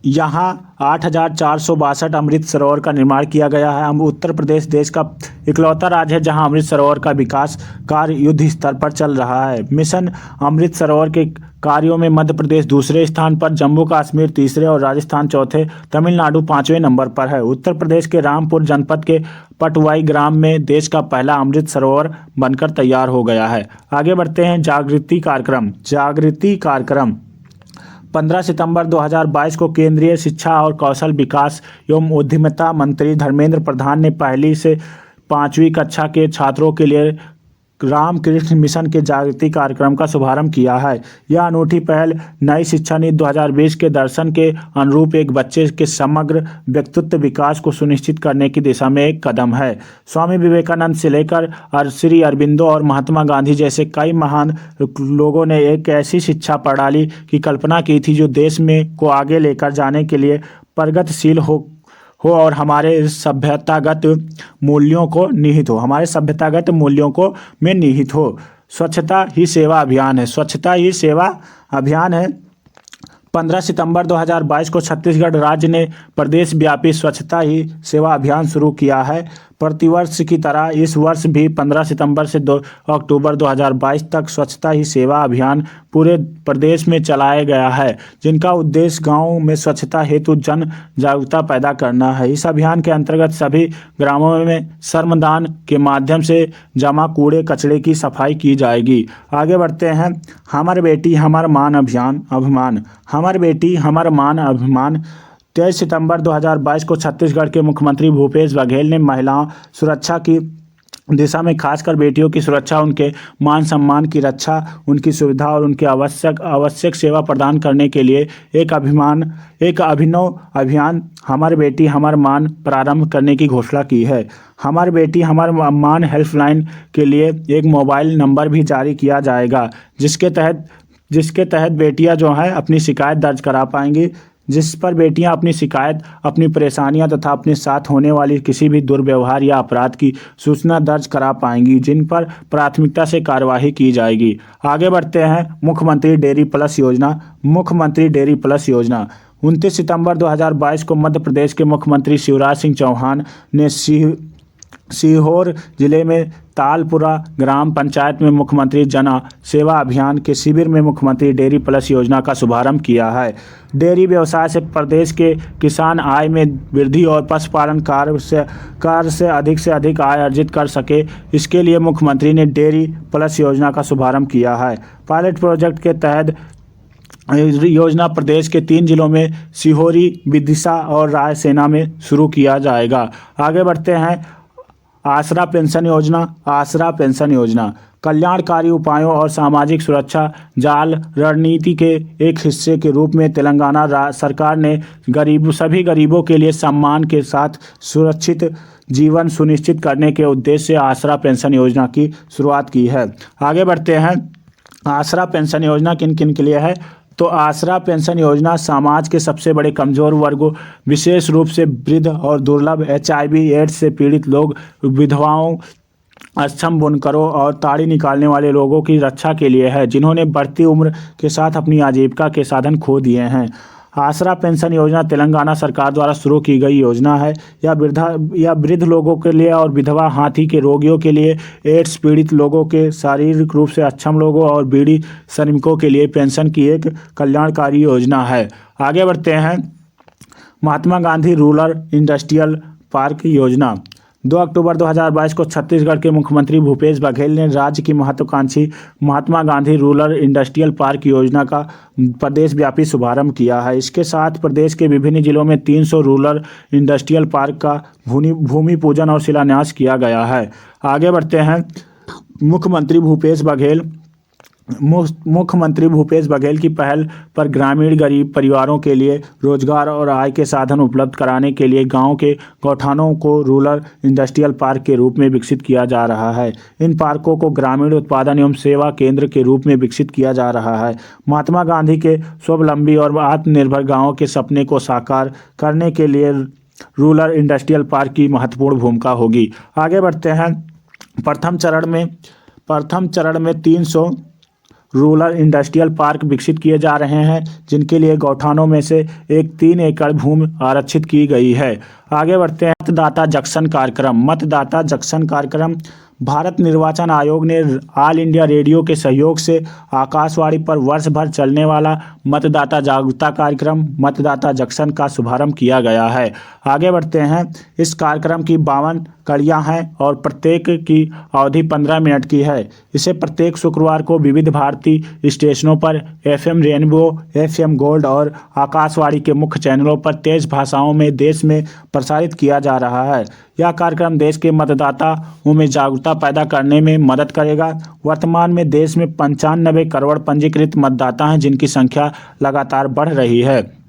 यहाँ 8,462 अमृत सरोवर का निर्माण किया गया है। उत्तर प्रदेश देश का इकलौता राज्य है जहाँ अमृत सरोवर का विकास कार्य युद्ध स्तर पर चल रहा है। मिशन अमृत सरोवर के कार्यों में मध्य प्रदेश दूसरे स्थान पर, जम्मू कश्मीर तीसरे और राजस्थान चौथे, तमिलनाडु 5वें नंबर पर है। उत्तर प्रदेश के रामपुर जनपद के पटवाई ग्राम में देश का पहला अमृत सरोवर बनकर तैयार हो गया है। आगे बढ़ते हैं। जागृति कार्यक्रम 15 सितंबर 2022 को केंद्रीय शिक्षा और कौशल विकास एवं उद्यमिता मंत्री धर्मेंद्र प्रधान ने 1ली से 5वीं कक्षा के छात्रों के लिए रामकृष्ण मिशन के जागृति कार्यक्रम का शुभारंभ किया है। यह अनूठी पहल नई शिक्षा नीति 2020 के दर्शन के अनुरूप एक बच्चे के समग्र व्यक्तित्व विकास को सुनिश्चित करने की दिशा में एक कदम है। स्वामी विवेकानंद से लेकर श्री अरबिंदो और महात्मा गांधी जैसे कई महान लोगों ने एक ऐसी शिक्षा प्रणाली की कल्पना की थी जो देश में को आगे लेकर जाने के लिए प्रगतिशील हो और हमारे सभ्यतागत मूल्यों में निहित हो। स्वच्छता ही सेवा अभियान है। 15 सितंबर 2022 को छत्तीसगढ़ राज्य ने प्रदेश व्यापी स्वच्छता ही सेवा अभियान शुरू किया है। प्रतिवर्ष की तरह इस वर्ष भी 15 सितंबर से 2 अक्टूबर 2022 तक स्वच्छता ही सेवा अभियान पूरे प्रदेश में चलाया गया है, जिनका उद्देश्य गांवों में स्वच्छता हेतु जन जागरूकता पैदा करना है। इस अभियान के अंतर्गत सभी ग्रामों में श्रमदान के माध्यम से जमा कूड़े कचरे की सफाई की जाएगी। आगे बढ़ते हैं। हमारी बेटी हमारा मान अभियान 23 सितंबर 2022 को छत्तीसगढ़ के मुख्यमंत्री भूपेश बघेल ने महिलाओं सुरक्षा की दिशा में खासकर बेटियों की सुरक्षा, उनके मान सम्मान की रक्षा, उनकी सुविधा और उनके आवश्यक सेवा प्रदान करने के लिए एक अभिनव अभियान हमारी बेटी हमारा मान प्रारंभ करने की घोषणा की है। हमारी बेटी हमारा मान हेल्पलाइन के लिए एक मोबाइल नंबर भी जारी किया जाएगा, जिसके तहत बेटियां जो हैं अपनी शिकायत दर्ज करा पाएंगी, जिस पर बेटियां अपनी शिकायत, अपनी परेशानियां तथा अपने साथ होने वाली किसी भी दुर्व्यवहार या अपराध की सूचना दर्ज करा पाएंगी, जिन पर प्राथमिकता से कार्यवाही की जाएगी। आगे बढ़ते हैं। मुख्यमंत्री डेयरी प्लस योजना 29 सितंबर 2022 को मध्य प्रदेश के मुख्यमंत्री शिवराज सिंह चौहान ने सीहोर जिले में तालपुरा ग्राम पंचायत में मुख्यमंत्री जन सेवा अभियान के शिविर में मुख्यमंत्री डेयरी प्लस योजना का शुभारंभ किया है। डेयरी व्यवसाय से प्रदेश के किसान आय में वृद्धि और पशुपालन कार्य से अधिक आय अर्जित कर सके, इसके लिए मुख्यमंत्री ने डेयरी प्लस योजना का शुभारंभ किया है। पायलट प्रोजेक्ट के तहत योजना प्रदेश के 3 जिलों में सीहोरी, विदिशा और रायसेना में शुरू किया जाएगा। आगे बढ़ते हैं। आसरा पेंशन योजना कल्याणकारी उपायों और सामाजिक सुरक्षा जाल रणनीति के एक हिस्से के रूप में तेलंगाना सरकार ने सभी गरीबों के लिए सम्मान के साथ सुरक्षित जीवन सुनिश्चित करने के उद्देश्य से आसरा पेंशन योजना की शुरुआत की है। आगे बढ़ते हैं। आसरा पेंशन योजना किन किन के लिए है? तो आसरा पेंशन योजना समाज के सबसे बड़े कमजोर वर्गों, विशेष रूप से वृद्ध और दुर्लभ HIV एड्स से पीड़ित लोग, विधवाओं, अक्षम बुनकरों और ताड़ी निकालने वाले लोगों की रक्षा के लिए है, जिन्होंने बढ़ती उम्र के साथ अपनी आजीविका के साधन खो दिए हैं। आसरा पेंशन योजना तेलंगाना सरकार द्वारा शुरू की गई योजना है। यह वृद्ध लोगों के लिए और विधवा हाथी के रोगियों के लिए, एड्स पीड़ित लोगों के, शारीरिक रूप से अक्षम लोगों और बीड़ी श्रमिकों के लिए पेंशन की एक कल्याणकारी योजना है। आगे बढ़ते हैं। Mahatma Gandhi rural industrial park योजना 2 अक्टूबर 2022 को छत्तीसगढ़ के मुख्यमंत्री भूपेश बघेल ने राज्य की महत्वाकांक्षी Mahatma Gandhi rural industrial park योजना का प्रदेश व्यापी शुभारंभ किया है। इसके साथ प्रदेश के विभिन्न जिलों में 300 रूरल इंडस्ट्रियल पार्क का भूमि पूजन और शिलान्यास किया गया है। आगे बढ़ते हैं। मुख्यमंत्री भूपेश बघेल की पहल पर ग्रामीण गरीब परिवारों के लिए रोजगार और आय के साधन उपलब्ध कराने के लिए गांव के गौठानों को रूरल इंडस्ट्रियल पार्क के रूप में विकसित किया जा रहा है। इन पार्कों को ग्रामीण उत्पादन एवं सेवा केंद्र के रूप में विकसित किया जा रहा है। महात्मा गांधी के स्वावलंबी और आत्मनिर्भर गाँव के सपने को साकार करने के लिए रूरल इंडस्ट्रियल पार्क की महत्वपूर्ण भूमिका होगी। आगे बढ़ते हैं। प्रथम चरण में 300 रूरल इंडस्ट्रियल पार्क विकसित किए जा रहे हैं, जिनके लिए गौठानों में से 3 एकड़ भूमि आरक्षित की गई है। आगे बढ़ते हैं। मतदाता जंक्शन कार्यक्रम भारत निर्वाचन आयोग ने ऑल इंडिया रेडियो के सहयोग से आकाशवाणी पर वर्ष भर चलने वाला मतदाता जागरूकता कार्यक्रम मतदाता जंक्शन का शुभारंभ किया गया है। आगे बढ़ते हैं। इस कार्यक्रम की 52 कड़ियां हैं और प्रत्येक की अवधि 15 मिनट की है। इसे प्रत्येक शुक्रवार को विविध भारती स्टेशनों पर FM रेनबो, FM गोल्ड और आकाशवाणी के मुख्य चैनलों पर 23 भाषाओं में देश में प्रसारित किया जा रहा है। यह कार्यक्रम देश के मतदाताओं में जागरूकता पैदा करने में मदद करेगा। वर्तमान में देश में 95 करोड़ पंजीकृत मतदाता हैं, जिनकी संख्या लगातार बढ़ रही है।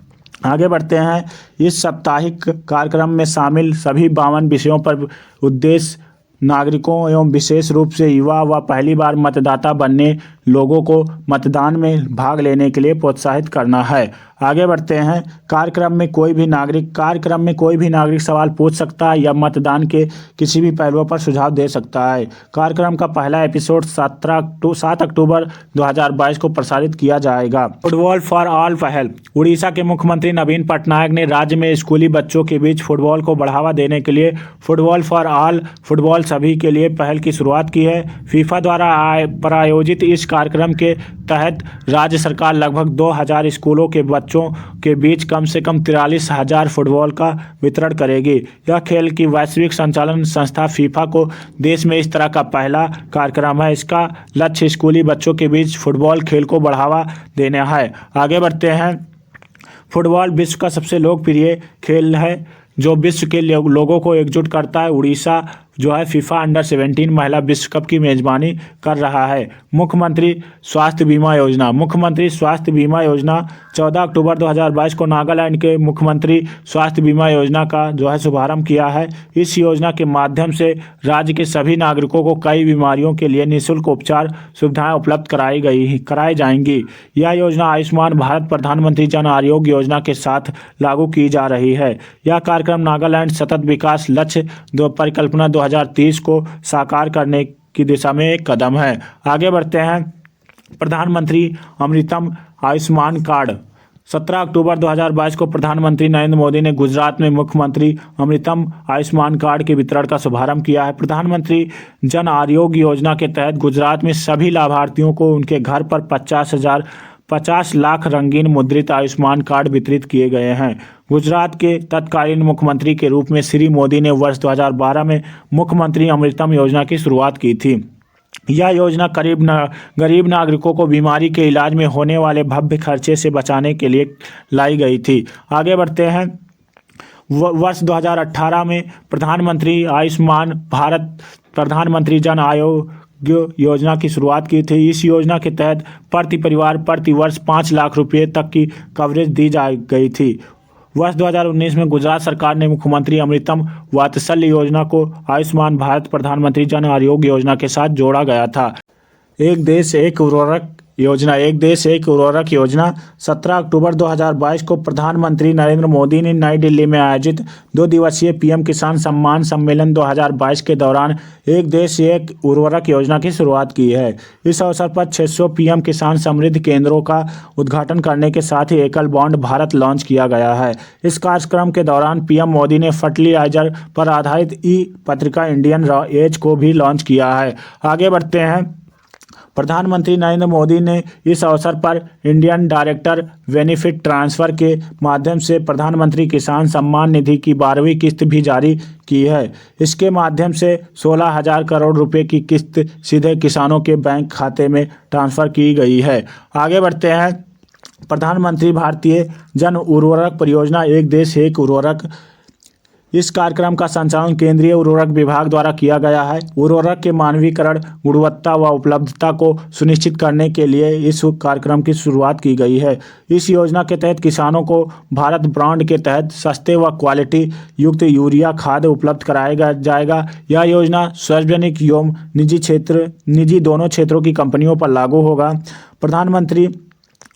आगे बढ़ते हैं। इस साप्ताहिक कार्यक्रम में शामिल सभी 52 विषयों पर उद्देश्य नागरिकों एवं विशेष रूप से युवा व पहली बार मतदाता बनने लोगों को मतदान में भाग लेने के लिए प्रोत्साहित करना है। आगे बढ़ते हैं। कार्यक्रम में कोई भी नागरिक सवाल पूछ सकता है या मतदान के किसी भी पहलुओं पर सुझाव दे सकता है। कार्यक्रम का पहला एपिसोड 7 अक्टूबर 2022 को प्रसारित किया जाएगा। फुटबॉल फॉर ऑल पहल। उड़ीसा के मुख्यमंत्री नवीन पटनायक ने राज्य में स्कूली बच्चों के बीच फुटबॉल को बढ़ावा देने के लिए फुटबॉल फॉर ऑल, फुटबॉल सभी के लिए पहल की शुरुआत की है। फीफा द्वारा प्रायोजित इस कार्यक्रम के तहत राज्य सरकार लगभग 2000 स्कूलों के बच्चों के बीच कम से कम 43,000 फुटबॉल का वितरण करेगी। यह खेल की वैश्विक संचालन संस्था फीफा को देश में इस तरह का पहला कार्यक्रम है। इसका लक्ष्य स्कूली बच्चों के बीच फुटबॉल खेल को बढ़ावा देना है। आगे बढ़ते हैं। फुटबॉल विश्व का सबसे लोकप्रिय खेल है जो विश्व के लोगों को एकजुट करता है। उड़ीसा जो है फीफा अंडर 17 महिला विश्व कप की मेजबानी कर रहा है। मुख्यमंत्री स्वास्थ्य बीमा योजना। मुख्यमंत्री स्वास्थ्य बीमा योजना 14 अक्टूबर 2022 को नागालैंड के मुख्यमंत्री स्वास्थ्य बीमा योजना का जो है शुभारंभ किया है। इस योजना के माध्यम से राज्य के सभी नागरिकों को कई बीमारियों के लिए निःशुल्क उपचार सुविधाएं उपलब्ध कराई जाएंगी। यह योजना आयुष्मान भारत प्रधानमंत्री जन आरोग्य योजना के साथ लागू की जा रही है। यह कार्यक्रम नागालैंड सतत विकास लक्ष्य परिकल्पना 2030 को साकार करने की दिशा में एक कदम है। आगे बढ़ते हैं। प्रधानमंत्री अमृतम आयुष्मान कार्ड। 17 अक्टूबर 2022 को प्रधानमंत्री नरेंद्र मोदी ने गुजरात में मुख्यमंत्री अमृतम आयुष्मान कार्ड के वितरण का शुभारंभ किया है। प्रधानमंत्री जन आरोग्य योजना के तहत गुजरात में सभी लाभार्थियों को उनके घर पर 50 लाख रंगीन मुद्रित आयुष्मान कार्ड वितरित किए गए हैं। गुजरात के तत्कालीन मुख्यमंत्री के रूप में श्री मोदी ने वर्ष 2012 में मुख्यमंत्री अमृतम योजना की शुरुआत की थी। यह योजना गरीब नागरिकों को बीमारी के इलाज में होने वाले भव्य खर्चे से बचाने के लिए लाई गई थी। आगे बढ़ते हैं। वर्ष 2018 में प्रधानमंत्री आयुष्मान भारत प्रधानमंत्री जन आरोग्य योजना की शुरुआत की थी। इस योजना के तहत प्रति परिवार प्रति वर्ष 5 लाख रुपए तक की कवरेज दी गई थी। वर्ष 2019 में गुजरात सरकार ने मुख्यमंत्री अमृतम वात्सल्य योजना को आयुष्मान भारत प्रधानमंत्री जन आरोग्य योजना के साथ जोड़ा गया था। एक देश एक उर्वरक योजना 17 अक्टूबर 2022 को प्रधानमंत्री नरेंद्र मोदी ने नई दिल्ली में आयोजित 2 दिवसीय पीएम किसान सम्मान सम्मेलन 2022 के दौरान एक देश एक उर्वरक योजना की शुरुआत की है। इस अवसर पर 600 पीएम किसान समृद्धि केंद्रों का उद्घाटन करने के साथ ही एकल बॉन्ड भारत लॉन्च किया गया है। इस कार्यक्रम के दौरान पीएम मोदी ने फर्टिलाइजर पर आधारित ई पत्रिका इंडियन एज को भी लॉन्च किया है। आगे बढ़ते हैं। प्रधानमंत्री नरेंद्र मोदी ने इस अवसर पर इंडियन डायरेक्टर बेनिफिट ट्रांसफर के माध्यम से प्रधानमंत्री किसान सम्मान निधि की 12वीं किस्त भी जारी की है। इसके माध्यम से 16,000 करोड़ रुपए की किस्त सीधे किसानों के बैंक खाते में ट्रांसफर की गई है। आगे बढ़ते हैं। प्रधानमंत्री भारतीय जन उर्वरक परियोजना एक देश एक उर्वरक, इस कार्यक्रम का संचालन केंद्रीय उर्वरक विभाग द्वारा किया गया है। उर्वरक के मानवीकरण, गुणवत्ता व उपलब्धता को सुनिश्चित करने के लिए इस कार्यक्रम की शुरुआत की गई है। इस योजना के तहत किसानों को भारत ब्रांड के तहत सस्ते व क्वालिटी युक्त यूरिया खाद उपलब्ध कराया जाएगा। यह योजना सार्वजनिक एवं निजी दोनों क्षेत्रों की कंपनियों पर लागू होगा। प्रधानमंत्री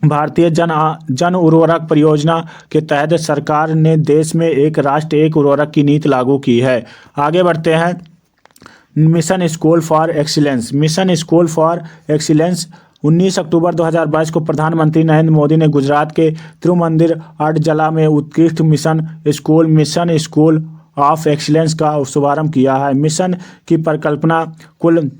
भारतीय जन उर्वरक परियोजना के तहत सरकार ने देश में एक राष्ट्र एक उर्वरक की नीति लागू की है। आगे बढ़ते हैं। Mission school for excellence. Mission school for excellence 19 अक्टूबर 2022 को प्रधानमंत्री नरेंद्र मोदी ने गुजरात के तिरुमंदिर अडजला में उत्कृष्ट मिशन स्कूल ऑफ एक्सीलेंस का शुभारंभ किया है। मिशन की परिकल्पना कुल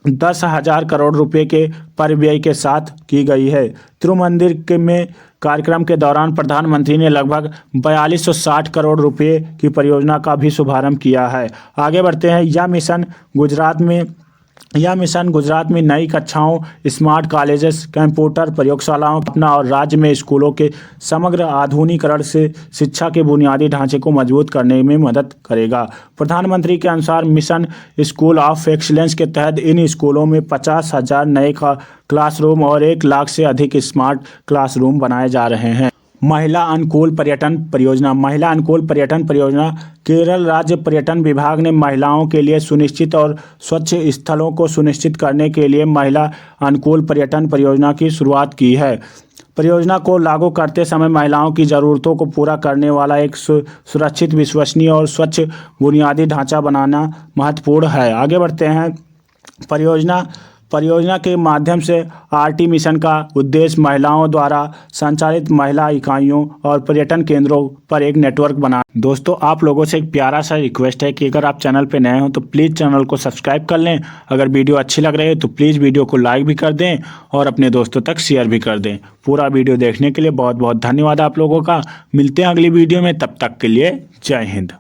10,000 करोड़ रुपए के परिव्यय के साथ की गई है। तिरुमंदिर में कार्यक्रम के दौरान प्रधानमंत्री ने लगभग 4260 करोड़ रुपए की परियोजना का भी शुभारंभ किया है। आगे बढ़ते हैं। यह मिशन गुजरात में नई कक्षाओं, स्मार्ट कॉलेजेस, कंप्यूटर प्रयोगशालाओं अपना और राज्य में स्कूलों के समग्र आधुनिकीकरण से शिक्षा के बुनियादी ढांचे को मजबूत करने में मदद करेगा। प्रधानमंत्री के अनुसार मिशन स्कूल ऑफ एक्सीलेंस के तहत इन स्कूलों में 50,000 नए क्लासरूम और 1 लाख से अधिक स्मार्ट क्लासरूम बनाए जा रहे हैं। महिला अनुकूल पर्यटन परियोजना। महिला अनुकूल पर्यटन परियोजना। केरल राज्य पर्यटन विभाग ने महिलाओं के लिए सुनिश्चित और स्वच्छ स्थलों को सुनिश्चित करने के लिए महिला अनुकूल पर्यटन परियोजना की शुरुआत की है। परियोजना को लागू करते समय महिलाओं की ज़रूरतों को पूरा करने वाला एक सुरक्षित, विश्वसनीय और स्वच्छ बुनियादी ढांचा बनाना महत्वपूर्ण है। आगे बढ़ते हैं। परियोजना के माध्यम से आरटी मिशन का उद्देश्य महिलाओं द्वारा संचालित महिला इकाइयों और पर्यटन केंद्रों पर एक नेटवर्क बनाना। दोस्तों, आप लोगों से एक प्यारा सा रिक्वेस्ट है कि अगर आप चैनल पे नए हो तो प्लीज़ चैनल को सब्सक्राइब कर लें। अगर वीडियो अच्छी लग रही है तो प्लीज़ वीडियो को लाइक भी कर दें और अपने दोस्तों तक शेयर भी कर दें। पूरा वीडियो देखने के लिए बहुत बहुत धन्यवाद आप लोगों का। मिलते हैं अगली वीडियो में, तब तक के लिए जय हिंद।